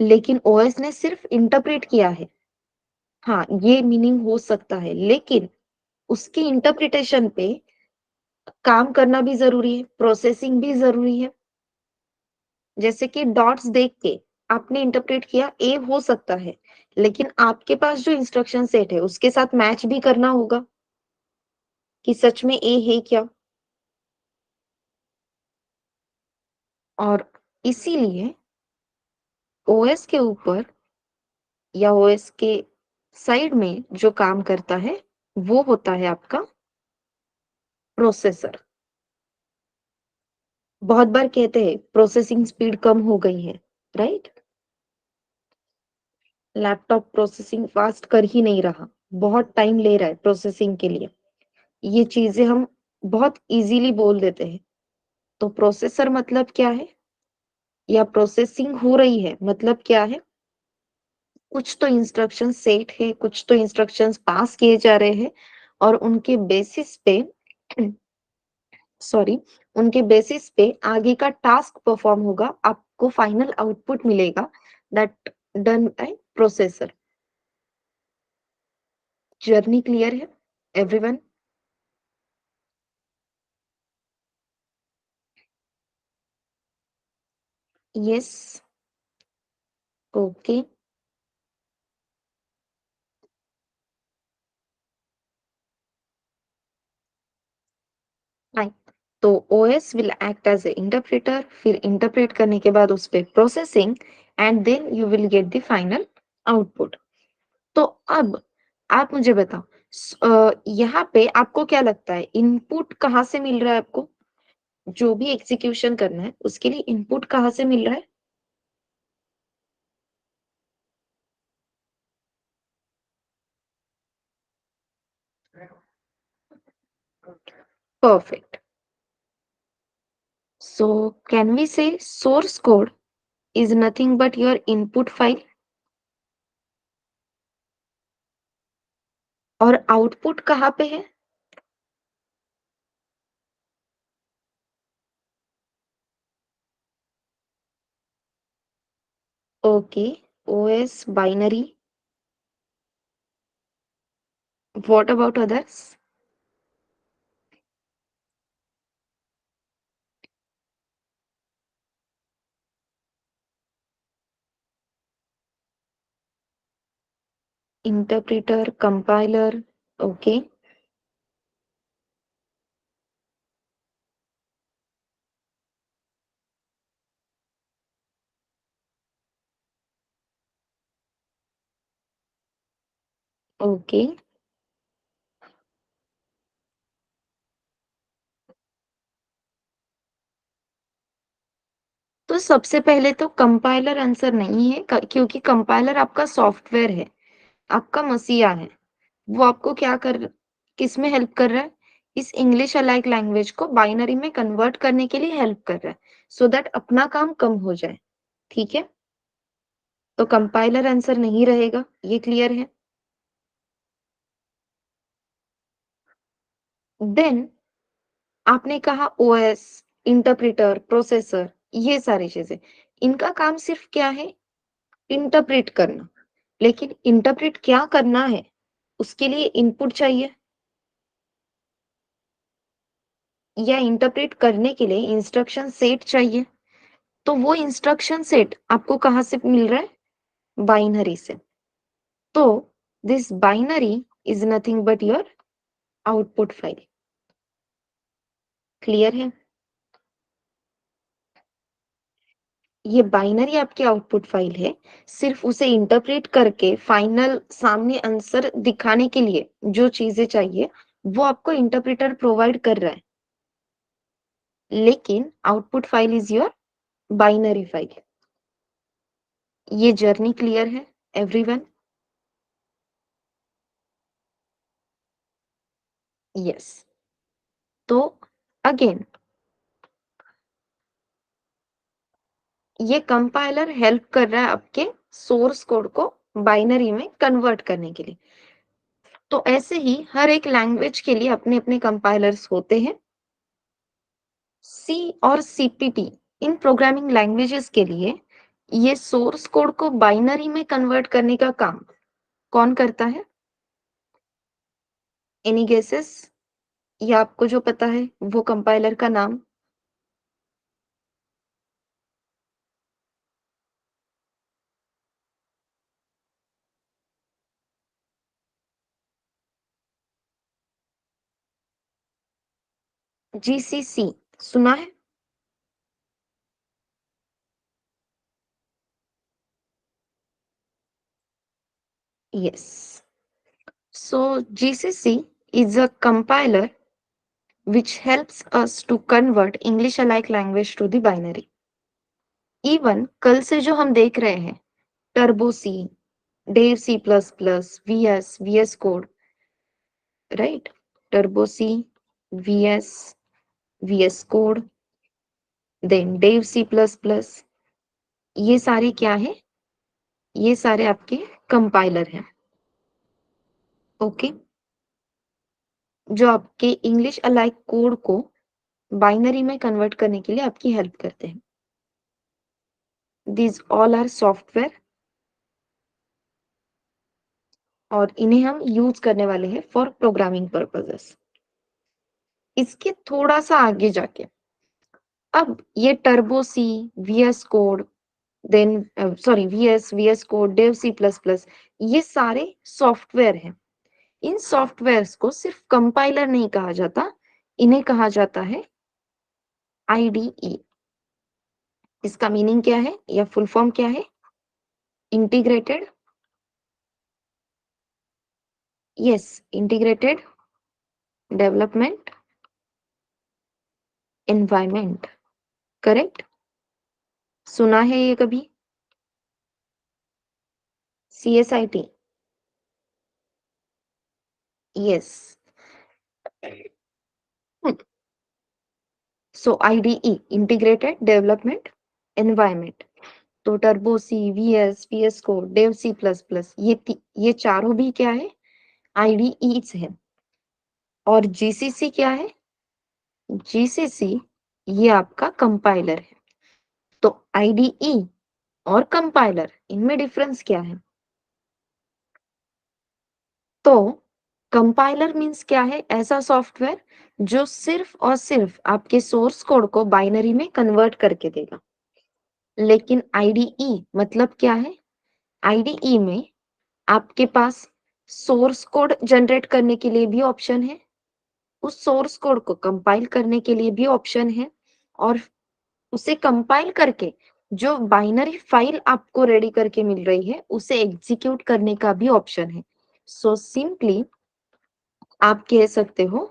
A: लेकिन ओएस ने सिर्फ इंटरप्रेट किया है। हाँ, ये मीनिंग हो सकता है, लेकिन उसकी इंटरप्रिटेशन पे काम करना भी जरूरी है, प्रोसेसिंग भी जरूरी है। जैसे कि डॉट्स देख के आपने इंटरप्रेट किया ए हो सकता है, लेकिन आपके पास जो इंस्ट्रक्शन सेट है उसके साथ मैच भी करना होगा कि सच में ए है क्या। और इसीलिए ओएस के ऊपर या ओएस के साइड में जो काम करता है वो होता है आपका प्रोसेसर। बहुत बार कहते हैं प्रोसेसिंग स्पीड कम हो गई है, राइट? लैपटॉप प्रोसेसिंग फास्ट कर ही नहीं रहा, बहुत टाइम ले रहा है प्रोसेसिंग के लिए। ये चीजें हम बहुत इजीली बोल देते हैं। तो प्रोसेसर मतलब क्या है? या प्रोसेसिंग हो रही है, मतलब क्या है? कुछ तो इंस्ट्रक्शन सेट है, कुछ तो इंस्ट्रक्शंस पास किए जा रहे हैं और उनके बेसिस पे सॉरी, उनके बेसिस पे आगे का टास्क परफॉर्म होगा, आपको फाइनल आउटपुट मिलेगा that done by processor. Journey clear है एवरीवन? Yes, okay, fine. तो OS will act as a interpreter, फिर इंटरप्रेट करने के बाद उस पे processing and then you will get the final output. तो अब आप मुझे बताओ, यहाँ पे आपको क्या लगता है इनपुट कहाँ से मिल रहा है आपको? जो भी एग्जीक्यूशन करना है उसके लिए इनपुट कहाँ से मिल रहा है? परफेक्ट। सो कैन वी से source code is nothing but your input file और आउटपुट कहाँ पे है? Okay, OS binary, what about others? Interpreter, compiler, okay, okay. तो सबसे पहले तो कंपाइलर आंसर नहीं है, क्योंकि कंपाइलर आपका सॉफ्टवेयर है, आपका मसीहा है। वो आपको क्या कर किस में हेल्प कर रहा है? इस इंग्लिश अलाइक लैंग्वेज को बाइनरी में कन्वर्ट करने के लिए हेल्प कर रहा है, सो दैट अपना काम कम हो जाए। ठीक है? तो कंपाइलर आंसर नहीं रहेगा, ये क्लियर है? देन आपने कहा ओएस, इंटरप्रेटर, प्रोसेसर, ये सारी चीजें, इनका काम सिर्फ क्या है? इंटरप्रेट करना। लेकिन इंटरप्रेट क्या करना है? उसके लिए इनपुट चाहिए, या इंटरप्रेट करने के लिए इंस्ट्रक्शन सेट चाहिए। तो वो इंस्ट्रक्शन सेट आपको कहाँ से मिल रहा है? बाइनरी से। तो this binary is nothing but your output file. Clear है? ये बाइनरी आपकी आउटपुट फाइल है। सिर्फ उसे इंटरप्रेट करके फाइनल सामने आंसर दिखाने के लिए जो चीजें चाहिए वो आपको इंटरप्रेटर प्रोवाइड कर रहा है, लेकिन output file is your binary file. ये जर्नी क्लियर है एवरीवन? यस। तो अगेन, ये कंपाइलर हेल्प कर रहा है आपके सोर्स कोड को बाइनरी में कन्वर्ट करने के लिए। तो ऐसे ही हर एक लैंग्वेज के लिए अपने अपने कंपाइलर्स होते हैं। सी और सीपीटी, इन प्रोग्रामिंग लैंग्वेजेस के लिए ये सोर्स कोड को बाइनरी में कन्वर्ट करने का काम कौन करता है? Any guesses? या आपको जो पता है वो कंपाइलर का नाम? जीसीसी सुना है? Yes. So GCC is a compiler which helps us to convert English alike language to the binary. Even कल से जो हम देख रहे हैं, Turbo C, Dev C plus plus, VS Code, right? Turbo C, VS, VS Code, then Dev C plus plus, ये सारे क्या है? ये सारे आपके कंपाइलर हैं। ओके, जो आपके इंग्लिश अलाइक कोड को बाइनरी में कन्वर्ट करने के लिए आपकी हेल्प करते हैं। दीज ऑल आर सॉफ्टवेयर और इन्हें हम यूज करने वाले हैं फॉर प्रोग्रामिंग पर्पसेस। इसके थोड़ा सा आगे जाके अब ये Turbo C, VS Code, then sorry VS Code, Dev C plus plus, ये सारे सॉफ्टवेयर हैं। इन सॉफ्टवेयर्स को सिर्फ कंपाइलर नहीं कहा जाता, इन्हें कहा जाता है आईडीई। इसका मीनिंग क्या है या फुल फॉर्म क्या है? Integrated, yes, integrated development environment, correct? सुना है ये कभी? CSIT, yes. So IDE, integrated development environment. तो Turbo C, VS, VS Code, Dev C plus plus, ये चारों भी क्या है? आईडीईज है। और जीसीसी क्या है? जीसीसी ये आपका कंपाइलर है। तो आईडीई और कंपाइलर, इनमें डिफरेंस क्या है? तो कंपाइलर मीन्स क्या है? ऐसा सॉफ्टवेयर जो सिर्फ और सिर्फ आपके सोर्स कोड को बाइनरी में कन्वर्ट करके देगा। लेकिन आईडीई मतलब क्या है? आईडीई में आपके पास सोर्स कोड जनरेट करने के लिए भी ऑप्शन है, उस सोर्स कोड को कंपाइल करने के लिए भी ऑप्शन है, और उसे कंपाइल करके जो बाइनरी फाइल आपको रेडी करके मिल रही है उसे एग्जीक्यूट करने का भी ऑप्शन है। सो सिंपली आप कह सकते हो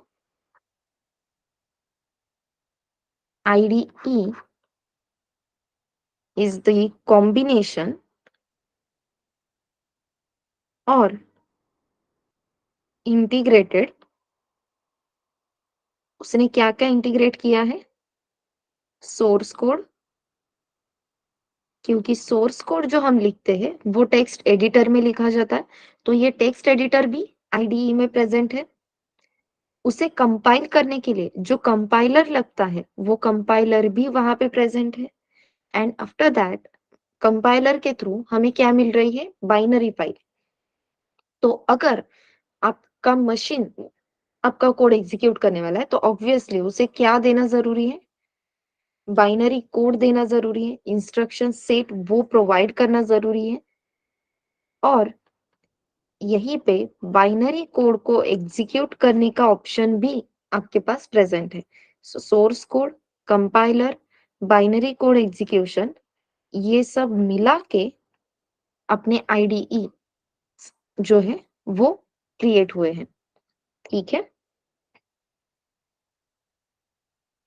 A: आईडीई इज द कॉम्बिनेशन और इंटीग्रेटेड। उसने क्या क्या इंटीग्रेट किया है? सोर्स कोड, क्योंकि सोर्स कोड जो हम लिखते हैं वो टेक्स्ट एडिटर में लिखा जाता है, तो ये टेक्स्ट एडिटर भी आईडीई में प्रेजेंट है। उसे कंपाइल करने के लिए जो कंपाइलर लगता है वो कंपाइलर भी वहां पे प्रेजेंट है। एंड आफ्टर दैट कंपाइलर के थ्रू हमें क्या मिल रही है? Binary file. तो अगर आपका मशीन आपका कोड एग्जीक्यूट करने वाला है तो ऑब्वियसली उसे क्या देना जरूरी है? बाइनरी कोड देना जरूरी है, इंस्ट्रक्शन सेट वो प्रोवाइड करना जरूरी है। और यहीं पे बाइनरी कोड को एग्जीक्यूट करने का ऑप्शन भी आपके पास प्रेजेंट है। Source code, compiler, binary code execution, ये सब मिला के अपने आईडीई जो है वो क्रिएट हुए हैं। ठीक है,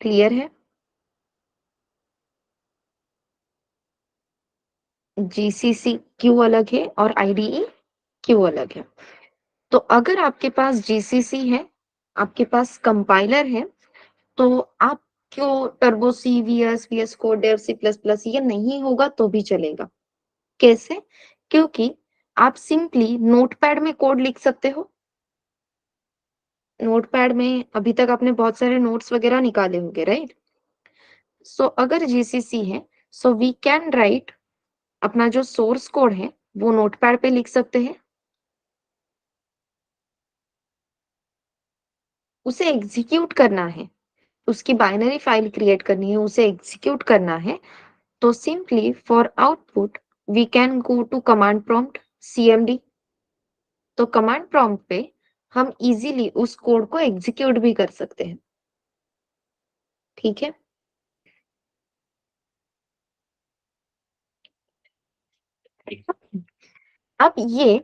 A: क्लियर है? जीसीसी क्यों अलग है और आईडीई क्यों अलग है? तो अगर आपके पास जीसीसी है, आपके पास कंपाइलर है, तो आपको Turbo C, VS, VS Code, Dev C plus plus ये नहीं होगा तो भी चलेगा। कैसे? क्योंकि आप सिंपली नोटपैड में कोड लिख सकते हो। नोटपैड में अभी तक आपने बहुत सारे नोट्स वगैरह निकाले होंगे, राइट? सो अगर जीसीसी है, सो वी कैन राइट, अपना जो सोर्स कोड है वो नोटपैड पे लिख सकते हैं। उसे एग्जीक्यूट करना है, उसकी बाइनरी फाइल क्रिएट करनी है, उसे एग्जीक्यूट करना है, तो simply for output we can go to command prompt, CMD. तो कमांड प्रॉम्प्ट पे हम इजीली उस कोड को एग्जीक्यूट भी कर सकते हैं। ठीक है, अब ये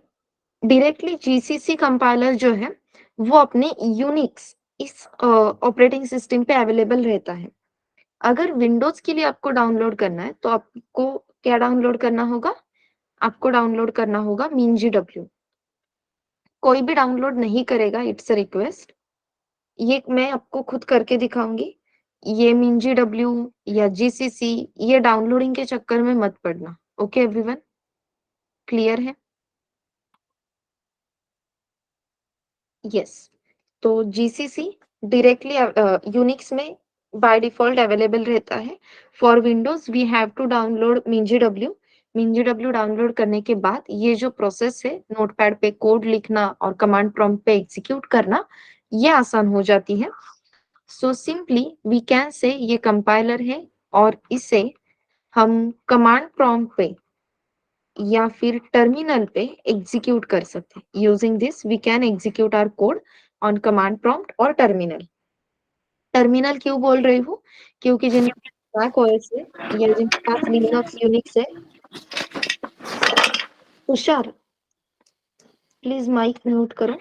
A: डायरेक्टली जीसीसी कंपाइलर जो है वो अपने यूनिक्स इस ऑपरेटिंग सिस्टम पे अवेलेबल रहता है। अगर विंडोज के लिए आपको डाउनलोड करना है तो आपको क्या डाउनलोड करना होगा? आपको डाउनलोड करना होगा MinGW। कोई भी डाउनलोड नहीं करेगा, इट्स अ रिक्वेस्ट। ये मैं आपको खुद करके दिखाऊंगी। ये MinGW या GCC ये डाउनलोडिंग के चक्कर में मत पड़ना। ओके एवरीवन, क्लियर है? यस। तो जीसीसी डायरेक्टली यूनिक्स में बाय डिफॉल्ट अवेलेबल रहता है। For Windows we have to download मिंजीडब्ल्यू। मिंजीडब्ल्यू download करने के बाद ये जो प्रोसेस है नोटपैड पे कोड लिखना और कमांड प्रॉम्प्ट पे एग्जीक्यूट करना, ये आसान हो जाती है। So simply we can say ये कंपाइलर है और इसे हम कमांड प्रॉम्प्ट पे या फिर टर्मिनल पे एग्जीक्यूट कर सकते हैं। Using this we can execute our code on command prompt और टर्मिनल। टर्मिनल क्यों बोल रही हूँ? क्योंकि जिनके पास मैक ओएस है या जिनके पास लिनक्स यूनिक्स है, तुषार प्लीज माइक म्यूट करो।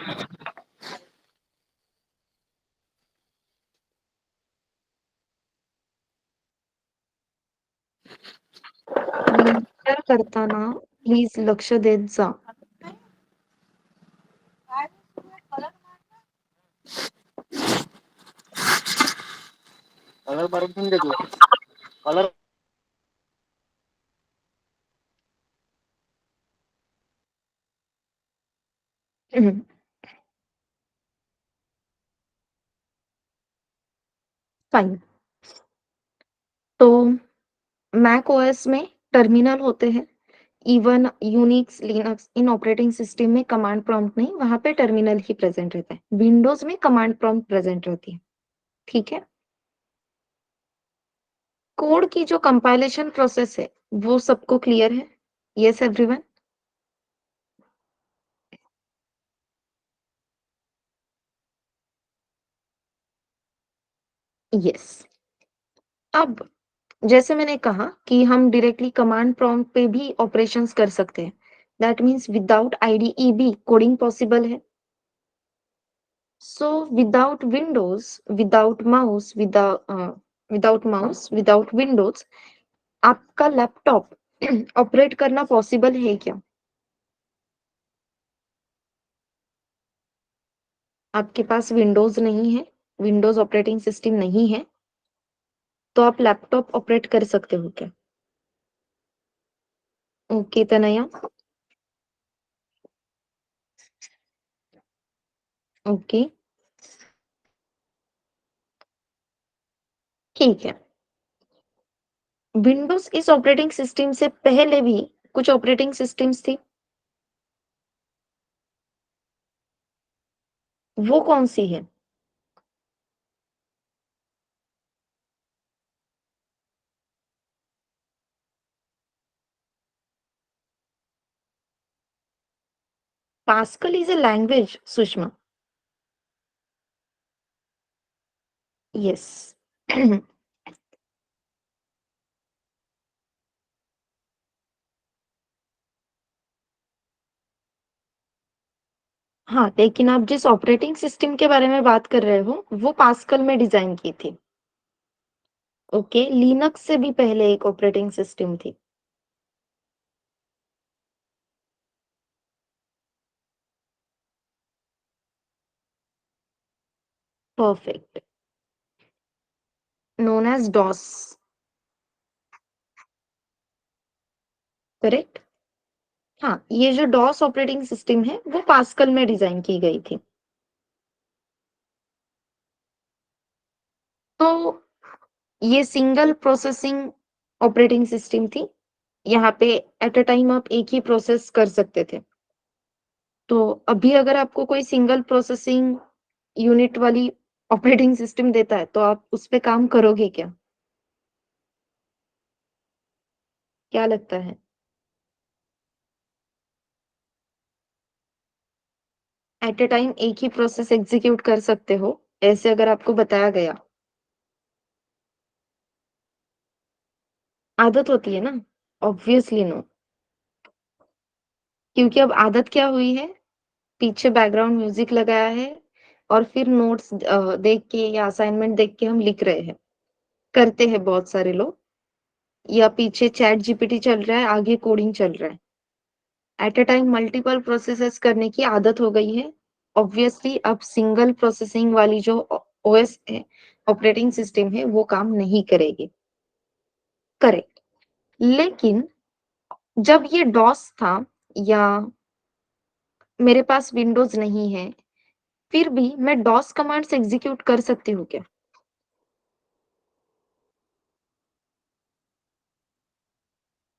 A: विचार करताना प्लीज लक्ष देत जा।
B: कलर मारून ठेवून देतो कलर
A: फाइन। तो मैक ओएस में टर्मिनल होते हैं। इवन यूनिक्स लिनक्स इन ऑपरेटिंग सिस्टम में कमांड प्रॉम्प्ट नहीं, वहां पे टर्मिनल ही प्रेजेंट रहता है। विंडोज में कमांड प्रॉम्प्ट प्रेजेंट रहती है। ठीक है। कोड की जो कंपाइलेशन प्रोसेस है वो सबको क्लियर है? Yes everyone? यस। अब जैसे मैंने कहा कि हम डायरेक्टली कमांड प्रॉम्प्ट पे भी ऑपरेशंस कर सकते हैं। दैट मीन्स विदाउट आईडीई भी कोडिंग पॉसिबल है। So without Windows, without mouse, without Windows आपका लैपटॉप ऑपरेट करना पॉसिबल है क्या? आपके पास विंडोज नहीं है, विंडोज ऑपरेटिंग सिस्टम नहीं है, तो आप लैपटॉप ऑपरेट कर सकते हो क्या? ओके तनया। ओके ठीक है। विंडोज इस ऑपरेटिंग सिस्टम से पहले भी कुछ ऑपरेटिंग सिस्टम्स थी। वो कौन सी है? Pascal is a language Sushma. Yes. हाँ, लेकिन आप जिस ऑपरेटिंग सिस्टम के बारे में बात कर रहे हो वो पास्कल में डिजाइन की थी। ओके, लिनक्स से भी पहले एक ऑपरेटिंग सिस्टम थी। Perfect. Known as DOS. Correct. हाँ, ये जो डॉस ऑपरेटिंग सिस्टम है वो पास्कल में डिजाइन की गई थी। तो ये सिंगल प्रोसेसिंग ऑपरेटिंग सिस्टम थी। यहाँ पे एट अ टाइम आप एक ही प्रोसेस कर सकते थे। तो अभी अगर आपको कोई सिंगल प्रोसेसिंग यूनिट वाली ऑपरेटिंग सिस्टम देता है तो आप उस पे काम करोगे क्या? क्या लगता है? एट अ टाइम एक ही प्रोसेस एग्जीक्यूट कर सकते हो ऐसे अगर आपको बताया गया? आदत होती है ना? Obviously no. क्योंकि अब आदत क्या हुई है, पीछे बैकग्राउंड म्यूजिक लगाया है और फिर नोट्स देख के या असाइनमेंट देख के हम लिख रहे हैं। करते हैं बहुत सारे लोग। या पीछे चैट जीपीटी चल रहा है, आगे कोडिंग चल रहा है। At a time multiple processes करने की आदत हो गई है। ऑब्वियसली अब सिंगल प्रोसेसिंग वाली जो ओएस है, ऑपरेटिंग सिस्टम है वो काम नहीं करेगी। करेक्ट। लेकिन जब ये डॉस था या मेरे पास विंडोज़ नहीं है, फिर भी मैं डॉस कमांड्स एग्ज़ीक्यूट कर सकती हूँ क्या?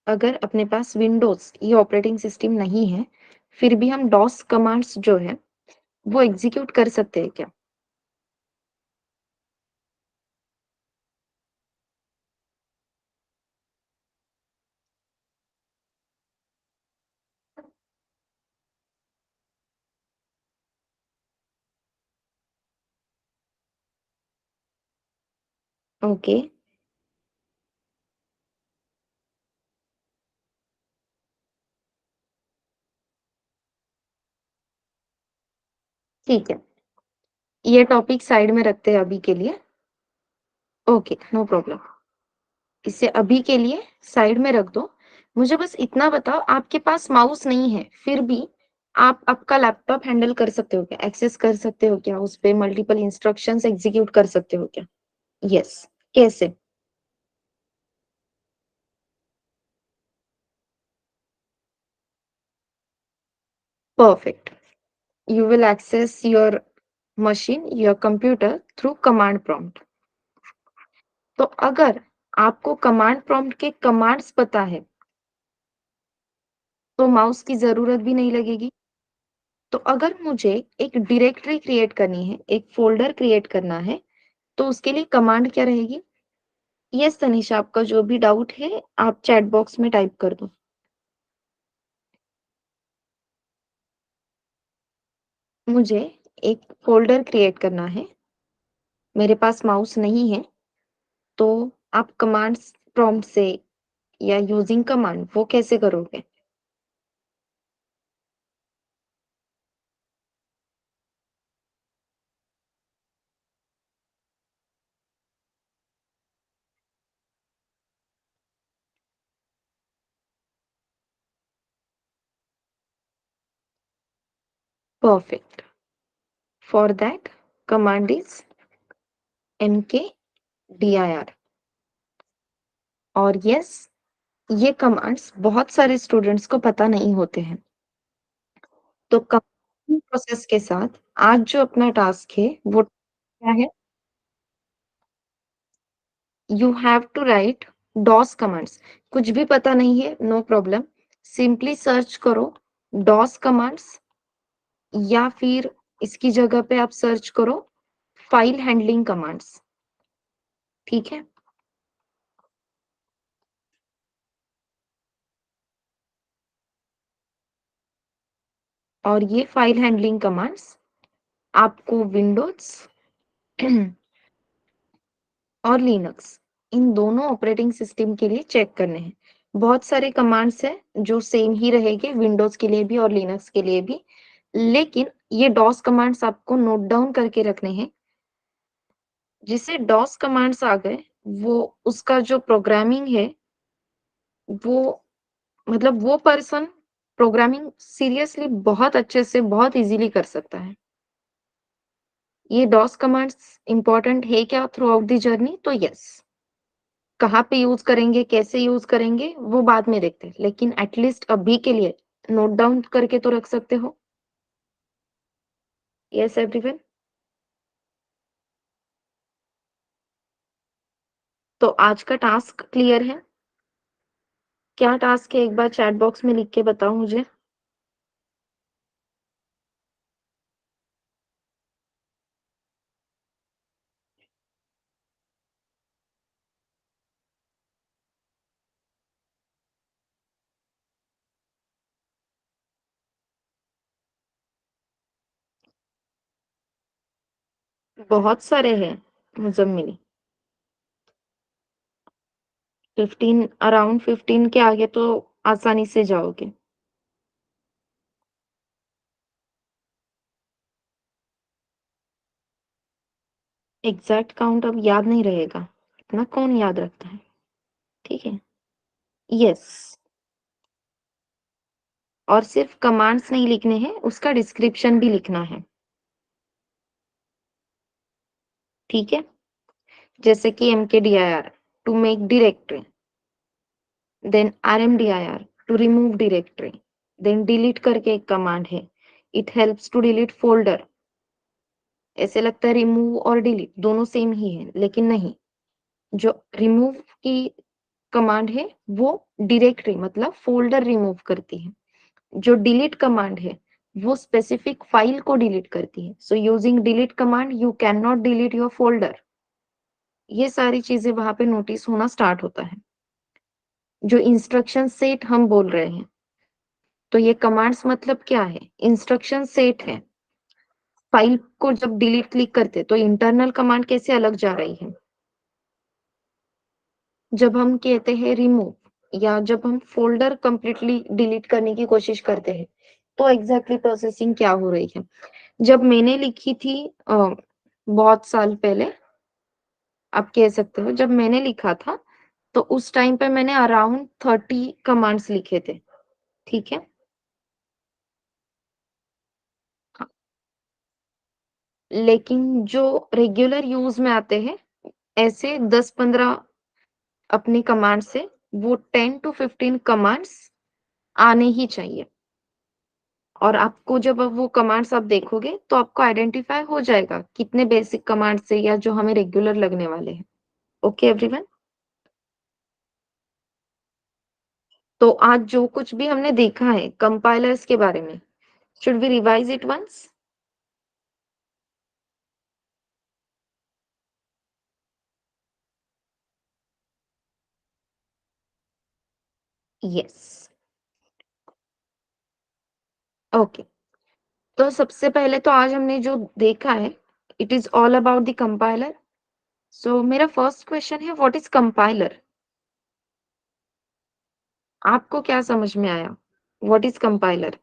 A: अगर अपने पास विंडोज़ ये ऑपरेटिंग सिस्टम नहीं है, फिर भी हम डॉस कमांड्स जो है, वो एग्ज़ीक्यूट कर सकते हैं क्या? ओके, ठीक है। ये टॉपिक साइड में रखते हैं अभी के लिए। Okay, no problem. इसे अभी के लिए साइड में रख दो। मुझे बस इतना बताओ आपके पास माउस नहीं है, फिर भी आप आपका लैपटॉप हैंडल कर सकते हो क्या? एक्सेस कर सकते हो क्या? उस पे मल्टीपल इंस्ट्रक्शंस एग्ज़ीक्यूट कर सकते हो क्या? यस, कैसे? Perfect. You will access your machine, your computer through command prompt. तो अगर आपको कमांड प्रॉम्प्ट के कमांड्स पता है, तो माउस की ज़रूरत भी नहीं लगेगी। तो अगर मुझे एक डायरेक्टरी क्रिएट करनी है, एक फ़ोल्डर क्रिएट करना है, तो उसके लिए कमांड क्या रहेगी? यस तनिषा, आपका जो भी डाउट है, आप चैट बॉक्स में टाइप कर दो। मुझे एक फ़ोल्डर क्रिएट करना है, मेरे पास माउस नहीं है, तो आप कमांड्स प्रॉम्प्ट से या यूजिंग कमांड वो कैसे करोगे? Perfect. For that, command is mkdir और यस ये कमांड्स बहुत सारे स्टूडेंट्स को पता नहीं होते हैं। तो कमांड प्रोसेस के साथ आज जो अपना टास्क है वो क्या है? You have to write DOS commands. कुछ भी पता नहीं है, नो प्रॉब्लम। सिंपली सर्च करो डॉस कमांड्स या फिर इसकी जगह पे आप सर्च करो फाइल हैंडलिंग कमांड्स। ठीक है? और ये फाइल हैंडलिंग कमांड्स आपको विंडोज और लिनक्स इन दोनों ऑपरेटिंग सिस्टम के लिए चेक करने हैं। बहुत सारे कमांड्स हैं जो सेम ही रहेंगे विंडोज के लिए भी और लिनक्स के लिए भी, लेकिन ये डॉस कमांड्स आपको नोट डाउन करके रखने हैं। जिसे डॉस कमांड्स आ गए, वो उसका जो प्रोग्रामिंग है, वो मतलब वो पर्सन प्रोग्रामिंग सीरियसली बहुत अच्छे से बहुत इजीली कर सकता है। ये डॉस कमांड्स इंपॉर्टेंट है क्या थ्रू आउट द जर्नी? तो यस। कहाँ पे यूज़ करेंगे, कैसे यूज़ करेंगे, वो बाद में देखते हैं। लेकिन एट लीस्ट अभी के लिए नोट डाउन करके तो रख सकते हो। Yes everyone? तो आज का टास्क क्लियर है? क्या टास्क है एक बार चैट बॉक्स में लिख के बताओ मुझे। बहुत सारे हैं मुज़म्मिल। 15 अराउंड 15 के आगे तो आसानी से जाओगे। एग्ज़ैक्ट काउंट अब याद नहीं रहेगा। इतना कौन याद रखता है? ठीक है? यस। और सिर्फ कमांड्स नहीं लिखने हैं, उसका डिस्क्रिप्शन भी लिखना है। ठीक है? जैसे कि mkdir to make directory, then rmdir to remove directory, then delete करके एक कमांड है, it helps to delete folder. ऐसे लगता है रिमूव और डिलीट दोनों सेम ही है, लेकिन नहीं। जो रिमूव की कमांड है वो डायरेक्टरी मतलब फोल्डर रिमूव करती है। जो डिलीट कमांड है वो स्पेसिफिक फाइल को डिलीट करती है। So using delete command you can not delete your folder. ये सारी चीजें वहां पे नोटिस होना स्टार्ट होता है। जो इंस्ट्रक्शन सेट हम बोल रहे हैं, तो ये कमांड्स मतलब क्या है? इंस्ट्रक्शन सेट है। फाइल को जब डिलीट क्लिक करते तो इंटरनल कमांड कैसे अलग जा रही है? जब हम कहते हैं रिमूव या जब हम फोल्डर कंप्लीटली डिलीट करने की कोशिश करते हैं, तो एग्जैक्टली प्रोसेसिंग क्या हो रही है? जब मैंने लिखी थी बहुत साल पहले, आप कह सकते हो, जब मैंने लिखा था तो उस टाइम पे मैंने अराउंड 30 कमांड्स लिखे थे। ठीक है। हाँ, लेकिन जो रेगुलर यूज में आते हैं, ऐसे 10-15 अपने कमांड से वो 10 टू 15 कमांड्स आने ही चाहिए। और आपको जब अब वो कमांड्स आप देखोगे तो आपको आइडेंटिफाई हो जाएगा कितने बेसिक कमांड्स है या जो हमें रेगुलर लगने वाले हैं। Okay everyone. तो आज जो कुछ भी हमने देखा है कंपाइलर्स के बारे में, should we revise it once? Yes. Okay. तो सबसे पहले तो आज हमने जो देखा है, it is all about the compiler. So मेरा फर्स्ट क्वेश्चन है, व्हाट इज कंपाइलर? आपको क्या समझ में आया? What is compiler?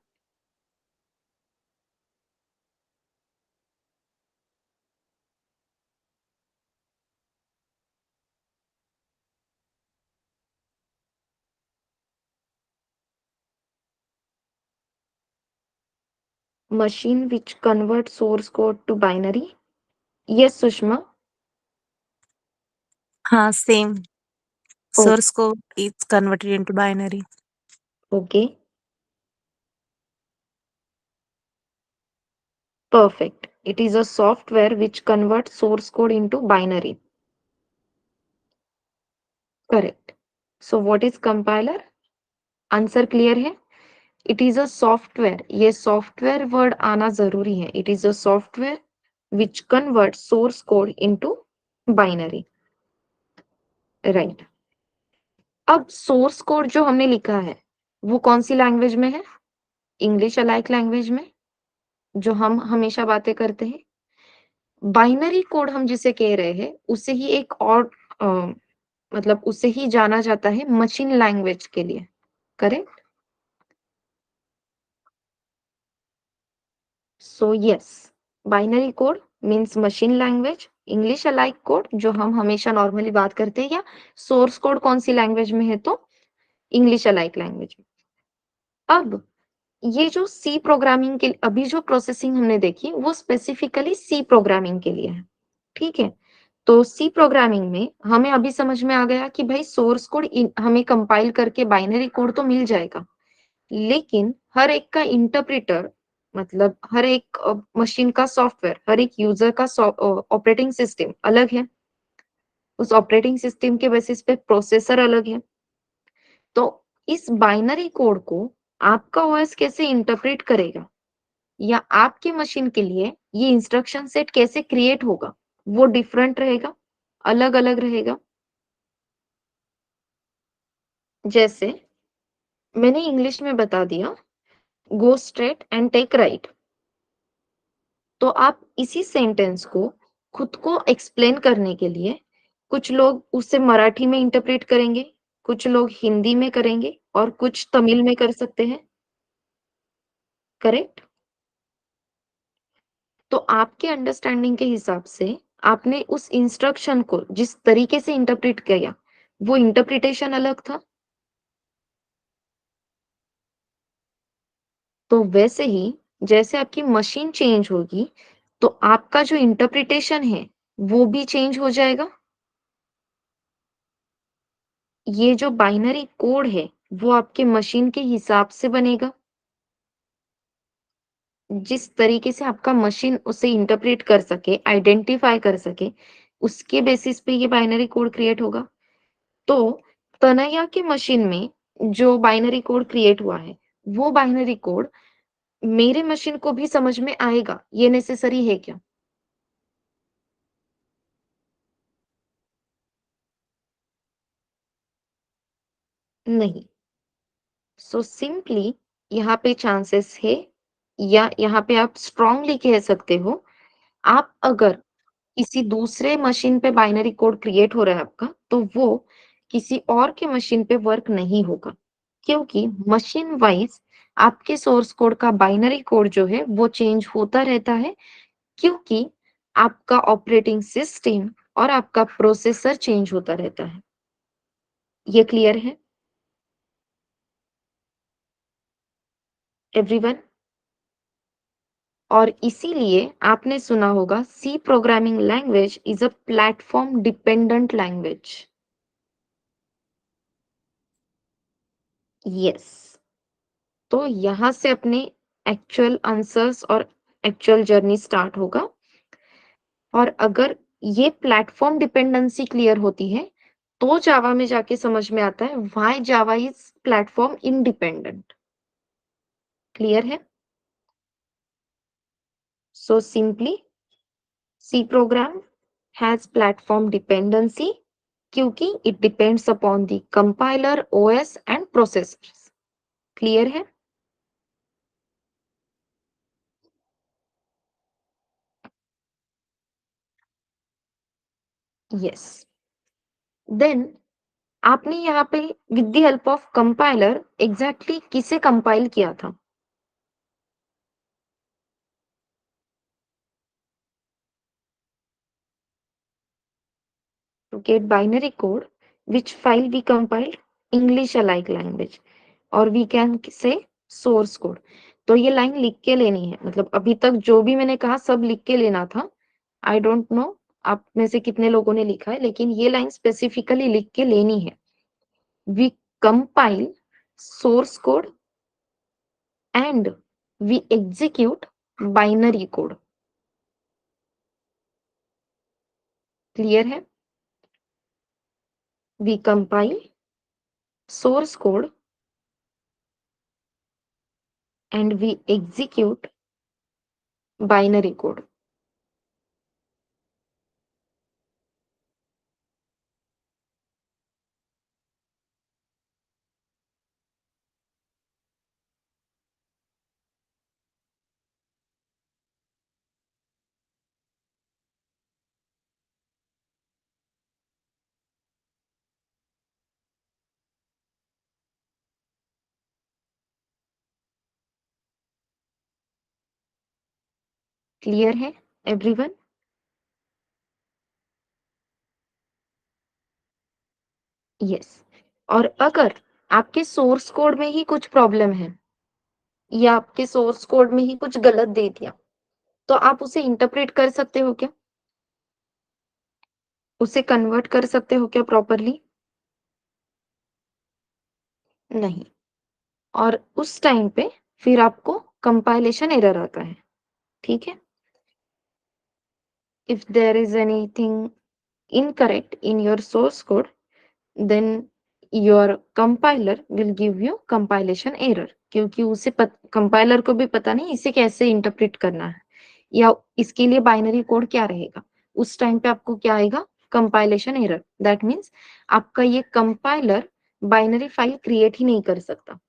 A: Machine which converts source code to binary. Yes, Sushma.
C: हाँ same
A: Oh,
C: source code is converted into binary.
A: okay. Perfect. It is a software which converts source code into binary. Correct. So what is compiler? Answer clear है? इट इज अ सॉफ्टवेयर, ये सॉफ्टवेयर वर्ड आना जरूरी है। It is a software which convert source code into binary. Right. अब सोर्स कोड जो हमने लिखा है वो कौन सी लैंग्वेज में है? इंग्लिश अलाइक लैंग्वेज में, जो हम हमेशा बातें करते हैं। बाइनरी कोड हम जिसे कह रहे हैं उसे ही एक और मतलब उसे ही जाना जाता है मशीन लैंग्वेज के लिए। Correct. So yes, binary code means machine language. English alike code जो हम हमेशा नॉर्मली बात करते हैं, या सोर्स कोड कौन सी लैंग्वेज में है? तो इंग्लिश अलाइक लैंग्वेज में। अब ये जो सी प्रोग्रामिंग के अभी जो प्रोसेसिंग हमने देखी वो स्पेसिफिकली सी प्रोग्रामिंग के लिए है। ठीक है। तो सी प्रोग्रामिंग में हमें अभी समझ में आ गया कि भाई सोर्स कोड हमें कंपाइल करके बाइनरी कोड तो मिल जाएगा, लेकिन हर एक का इंटरप्रेटर मतलब हर एक मशीन का सॉफ्टवेयर, हर एक यूजर का ऑपरेटिंग सिस्टम अलग है। उस ऑपरेटिंग सिस्टम के बेसिस पे प्रोसेसर अलग है। तो इस बाइनरी कोड को आपका ओएस कैसे इंटरप्रेट करेगा, या आपकी मशीन के लिए ये इंस्ट्रक्शन सेट कैसे क्रिएट होगा, वो डिफरेंट रहेगा, अलग अलग रहेगा। जैसे मैंने इंग्लिश में बता दिया, go straight and take right. तो आप इसी सेंटेंस को खुद को एक्सप्लेन करने के लिए कुछ लोग उसे मराठी में इंटरप्रेट करेंगे, कुछ लोग हिंदी में करेंगे और कुछ तमिल में कर सकते हैं। करेक्ट। तो आपके अंडरस्टैंडिंग के हिसाब से आपने उस इंस्ट्रक्शन को जिस तरीके से इंटरप्रेट किया, वो इंटरप्रिटेशन अलग था। तो वैसे ही जैसे आपकी मशीन चेंज होगी, तो आपका जो इंटरप्रिटेशन है वो भी चेंज हो जाएगा। ये जो बाइनरी कोड है, वो आपके मशीन के हिसाब से बनेगा। जिस तरीके से आपका मशीन उसे इंटरप्रेट कर सके, आइडेंटिफाई कर सके, उसके बेसिस पे ये बाइनरी कोड क्रिएट होगा। तो तनया के मशीन में जो बाइनरी कोड क्रिएट हुआ है, वो बाइनरी कोड मेरे मशीन को भी समझ में आएगा, ये नेसेसरी है क्या? नहीं। सो सिंपली यहाँ पे चांसेस है, या यहाँ पे आप स्ट्रांगली कह सकते हो, आप अगर किसी दूसरे मशीन पे बाइनरी कोड क्रिएट हो रहा है आपका, तो वो किसी और के मशीन पे वर्क नहीं होगा। क्योंकि मशीन वाइज़ आपके सोर्स कोड का बाइनरी कोड जो है वो चेंज होता रहता है, क्योंकि आपका ऑपरेटिंग सिस्टम और आपका प्रोसेसर चेंज होता रहता है। ये क्लियर है एवरीवन? और इसीलिए आपने सुना होगा C programming language is a platform dependent language. Yes. तो यहाँ से अपने एक्चुअल आंसर्स और एक्चुअल जर्नी स्टार्ट होगा। और अगर ये प्लेटफ़ॉर्म डिपेंडेंसी क्लियर होती है, तो जावा में जाके समझ में आता है why Java is platform independent. Clear है? So simply C program has platform dependency क्योंकि it depends upon the compiler, OS and processors. Clear है? यस। देन आपने यहाँ पे with the help of compiler exactly किसे कंपाइल किया था? To get binary code, which file we compiled? English alike language, और we can say source code। तो ये लाइन लिख के लेनी है, मतलब अभी तक जो भी मैंने कहा सब लिख के लेना था। आई डोंट नो आप में से कितने लोगों ने लिखा है, लेकिन ये लाइन स्पेसिफिकली लिख के लेनी है। We compile source code and we execute binary code। Clear है? We compile source code and we execute binary code। Clear है एवरीवन? यस। और अगर आपके सोर्स कोड में ही कुछ प्रॉब्लम है, या आपके सोर्स कोड में ही कुछ गलत दे दिया, तो आप उसे इंटरप्रेट कर सकते हो क्या? उसे कन्वर्ट कर सकते हो क्या प्रॉपरली? नहीं। और उस टाइम पे फिर आपको कंपाइलेशन एरर आता है। ठीक है? If there is anything incorrect in your source code, then your compiler will give you compilation error, क्योंकि उसे कंपाइलर को भी पता नहीं इसे कैसे इंटरप्रेट करना है, या इसके लिए बाइनरी कोड क्या रहेगा। उस टाइम पे आपको क्या आएगा? Compilation error. दैट मीन्स आपका ये कंपाइलर बाइनरी फाइल क्रिएट ही नहीं कर सकता।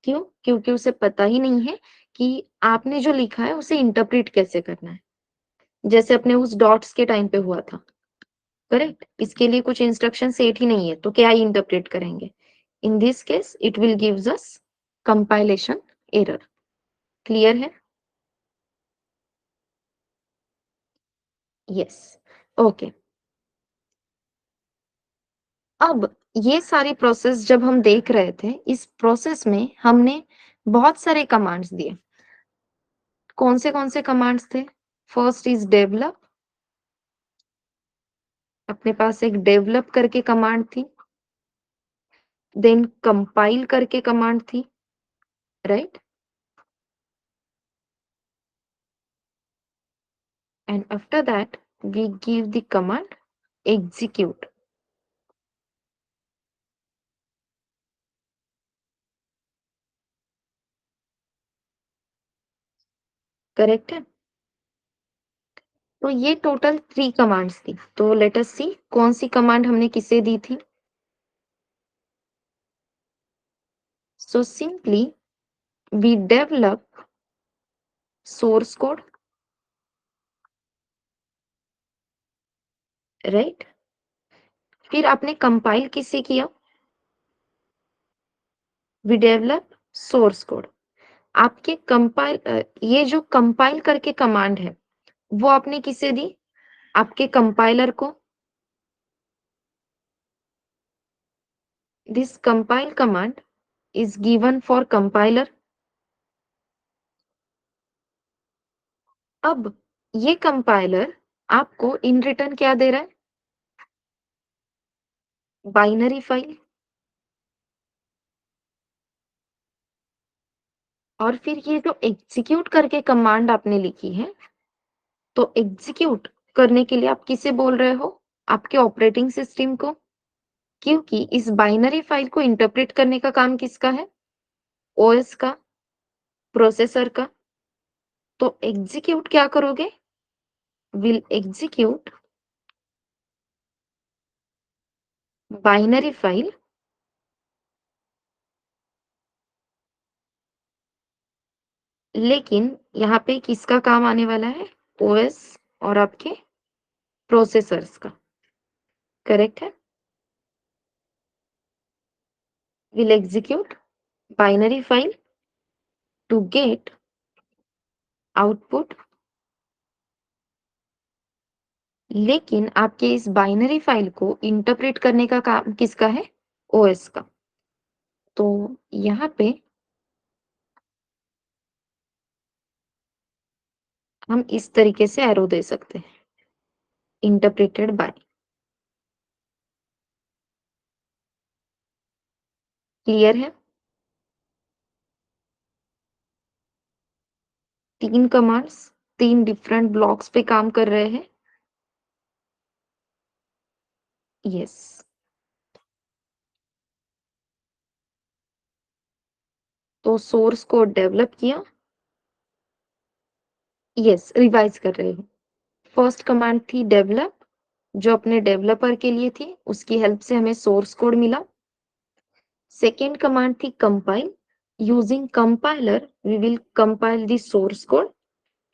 A: क्यों? क्योंकि उसे पता ही नहीं है कि आपने जो लिखा है उसे इंटरप्रेट कैसे करना है, जैसे अपने उस डॉट्स के टाइम पे हुआ था। करेक्ट? इसके लिए कुछ इंस्ट्रक्शन सेट ही नहीं है, तो क्या ही इंटरप्रेट करेंगे? In this case it will gives us compilation error. Clear है? यस। ओके। अब ये सारी प्रोसेस जब हम देख रहे थे, इस प्रोसेस में हमने बहुत सारे कमांड्स दिए। कौन से कमांड्स थे? First is develop. अपने पास एक डेवलप करके कमांड थी। देन कंपाइल करके कमांड थी, right? And after that, we give the command execute. Correct है? तो ये टोटल 3 कमांड्स थी। तो लेट अस सी कौन सी कमांड हमने किसे दी थी। So simply we develop source code, right? फिर आपने कंपाइल किसे किया? We develop source code. आपके ये जो कंपाइल करके कमांड है, वो आपने किसे दी? आपके कंपाइलर को। This compile command is given for compiler. अब ये कंपाइलर आपको इन रिटर्न क्या दे रहा है? Binary file. और फिर ये जो एग्जीक्यूट करके कमांड आपने लिखी है, तो एग्जीक्यूट करने के लिए आप किसे बोल रहे हो? आपके ऑपरेटिंग सिस्टम को, क्योंकि इस बाइनरी फाइल को इंटरप्रेट करने का काम किसका है? ओएस का, प्रोसेसर का। तो एग्जीक्यूट क्या करोगे? विल एग्जीक्यूट बाइनरी फाइल, लेकिन यहाँ पे किसका काम आने वाला है? ओएस और आपके प्रोसेसर्स का। करेक्ट है? Will execute binary file to get output, लेकिन आपके इस बाइनरी फाइल को इंटरप्रेट करने का काम किसका है? ओएस का। तो यहाँ पे हम इस तरीके से एरो दे सकते हैं, इंटरप्रेटेड बाय। क्लियर है? 3 कमांड्स 3 डिफरेंट ब्लॉक्स पे काम कर रहे हैं। यस। तो सोर्स कोड डेवलप किया। यस, रिवाइज कर रहे हैं। फर्स्ट कमांड थी डेवलप, जो अपने डेवलपर के लिए थी, उसकी हेल्प से हमें सोर्स कोड मिला। सेकेंड कमांड थी compile. Using compiler we will compile the source code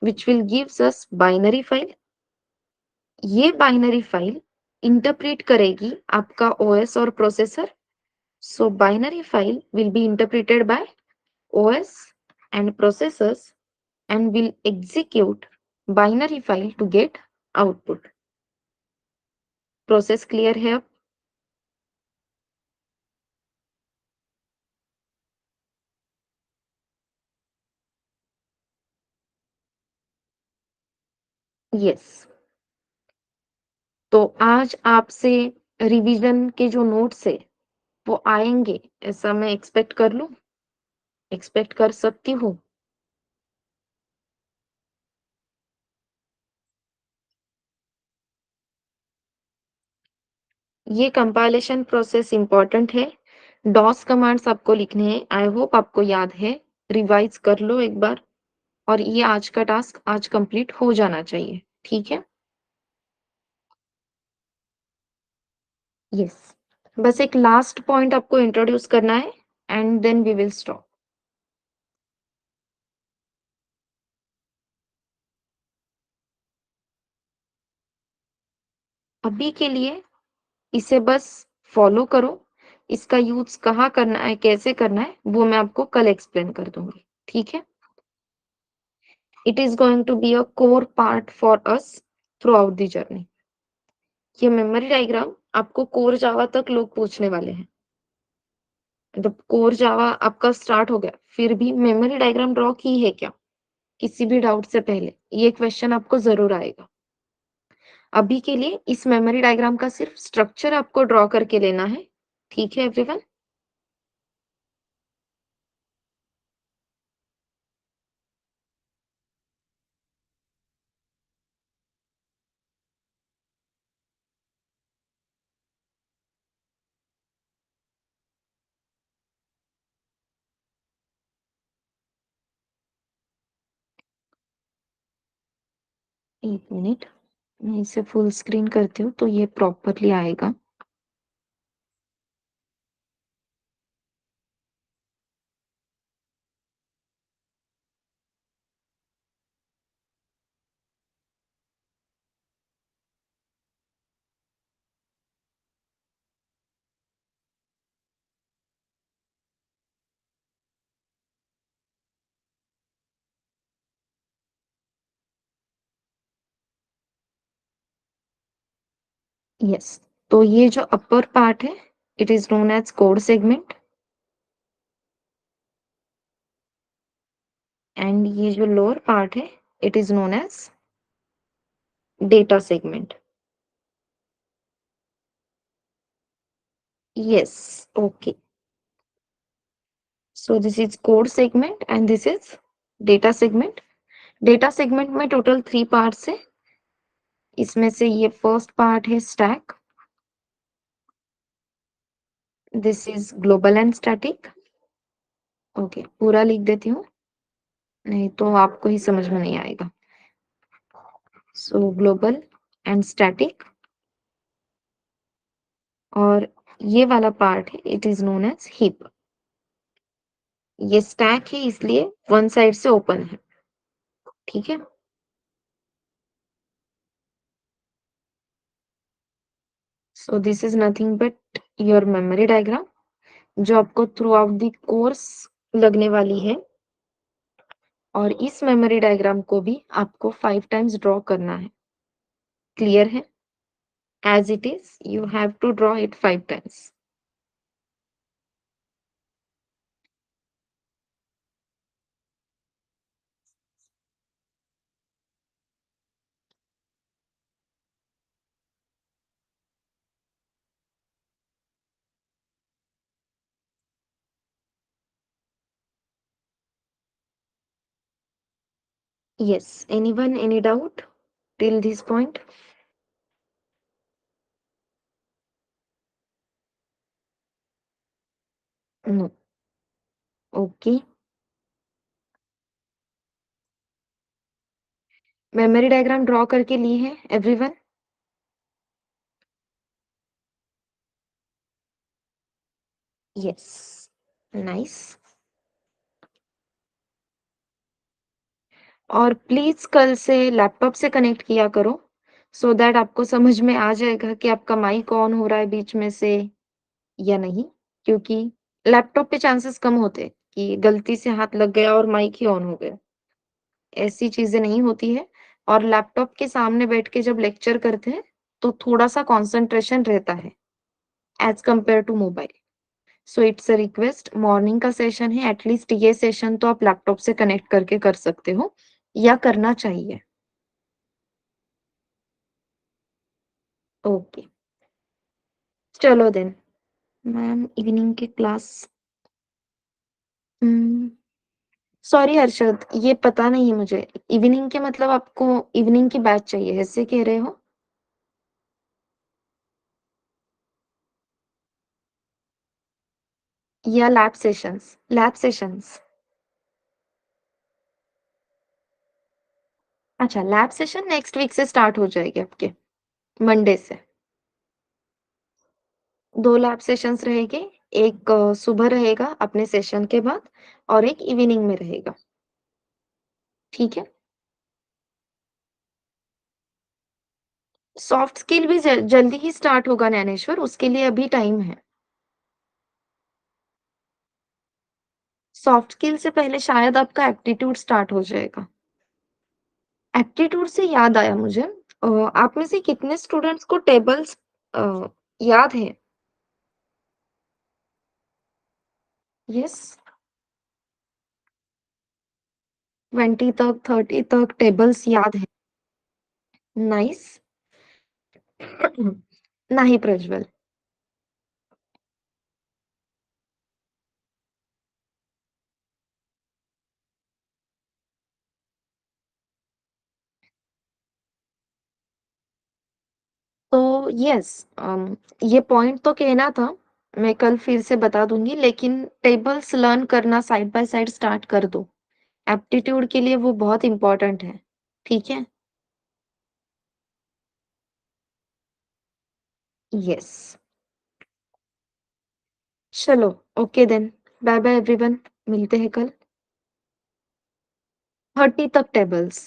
A: which will gives us binary file। ये बाइनरी फाइल इंटरप्रेट करेगी आपका ओएस और processor. So binary file will be interpreted by OS and processors and will execute binary file to get output। Process clear है अब? यस। तो आज आपसे रिवीजन के जो नोट्स है वो आएंगे, ऐसा मैं एक्सपेक्ट कर लूं? एक्सपेक्ट कर सकती हूँ? ये कंपाइलेशन प्रोसेस इंपॉर्टेंट है। डॉस कमांड्स आपको लिखने हैं। आई होप आपको याद है। रिवाइज कर लो एक बार, और ये आज का टास्क आज कंप्लीट हो जाना चाहिए। ठीक है? यस। बस एक लास्ट पॉइंट आपको इंट्रोड्यूस करना है and then we will stop. अभी के लिए इसे बस फॉलो करो। इसका यूज कहाँ करना है, कैसे करना है, वो मैं आपको कल एक्सप्लेन कर दूंगी। ठीक है? It is going to be a core part for us throughout the journey. ये मेमोरी डायग्राम आपको कोर जावा तक लोग पूछने वाले हैं। जब कोर जावा आपका स्टार्ट हो गया, फिर भी मेमोरी डायग्राम ड्रॉ की है क्या? किसी भी डाउट से पहले ये क्वेश्चन आपको जरूर आएगा। अभी के लिए इस मेमोरी डायग्राम का सिर्फ स्ट्रक्चर आपको ड्रॉ करके लेना है। ठीक है एवरीवन? एक मिनट, मैं इसे फुल स्क्रीन करती हूँ तो ये प्रॉपरली आएगा। यस, तो ये जो अपर पार्ट है, it is known as core segment and ये जो लोअर पार्ट है, it is known as data segment. Yes, okay. So this is core segment and this is data segment. Data segment में टोटल 3 पार्ट्स हैं। इसमें से ये फर्स्ट पार्ट है stack, this is global and static. Okay, पूरा लिख देती हूँ, नहीं तो आपको ही समझ में नहीं आएगा। सो ग्लोबल एंड स्टैटिक, और ये वाला पार्ट है, it is known as heap. ये स्टैक है इसलिए वन साइड से ओपन है, ठीक है? So this is nothing but your memory diagram, जो आपको थ्रू आउट द कोर्स लगने वाली है, और इस मेमोरी डायग्राम को भी आपको 5 टाइम्स ड्रॉ करना है। क्लियर है? As it is, you have to draw it 5 times. Yes. Anyone, any doubt till this point? No. Okay. Memory diagram draw करके ली है एवरीवन? Yes. Nice. और प्लीज कल से लैपटॉप से कनेक्ट किया करो, सो दैट आपको समझ में आ जाएगा कि आपका माइक ऑन हो रहा है बीच में से या नहीं, क्योंकि लैपटॉप पे चांसेस कम होते हैं कि गलती से हाथ लग गया और माइक ही ऑन हो गया। ऐसी चीजें नहीं होती है, और लैपटॉप के सामने बैठ के जब लेक्चर करते हैं तो थोड़ा-सा कंसंट्रेशन रहता है as compare to mobile. So it's a request, morning का सेशन है, एटलीस्ट ये सेशन तो आप लैपटॉप से कनेक्ट करके कर सकते हो या करना चाहिए। ओके, चलो देन। मैम इवनिंग की क्लास, उम, सॉरी हर्षद, ये पता नहीं है मुझे। इवनिंग के मतलब आपको इवनिंग की बैच चाहिए, ऐसे कह रहे हो? या लैब सेशंस? Lab sessions. अच्छा, लैब सेशन नेक्स्ट वीक से स्टार्ट हो जाएगी आपके, मंडे से। 2 लैब सेशंस रहेंगे, एक सुबह रहेगा अपने सेशन के बाद और एक इवनिंग में रहेगा, ठीक है? सॉफ्ट स्किल भी जल्दी ही स्टार्ट होगा ज्ञानेश्वर, उसके लिए अभी टाइम है। सॉफ्ट स्किल से पहले शायद आपका एप्टीट्यूड स्टार्ट हो जाएगा। एप्टीट्यूड से याद आया मुझे, आप में से कितने स्टूडेंट्स को टेबल्स अ, याद है? यस, 20 तक, 30 तक टेबल्स याद है। नाइस। नहीं प्रज्वल। तो यस, ये पॉइंट तो कहना था, मैं कल फिर से बता दूंगी, लेकिन टेबल्स लर्न करना साइड बाय साइड स्टार्ट कर दो। एप्टीट्यूड के लिए वो बहुत इंपॉर्टेंट है, ठीक है? यस। चलो, okay then, bye bye everyone, मिलते हैं कल। 30 तक टेबल्स।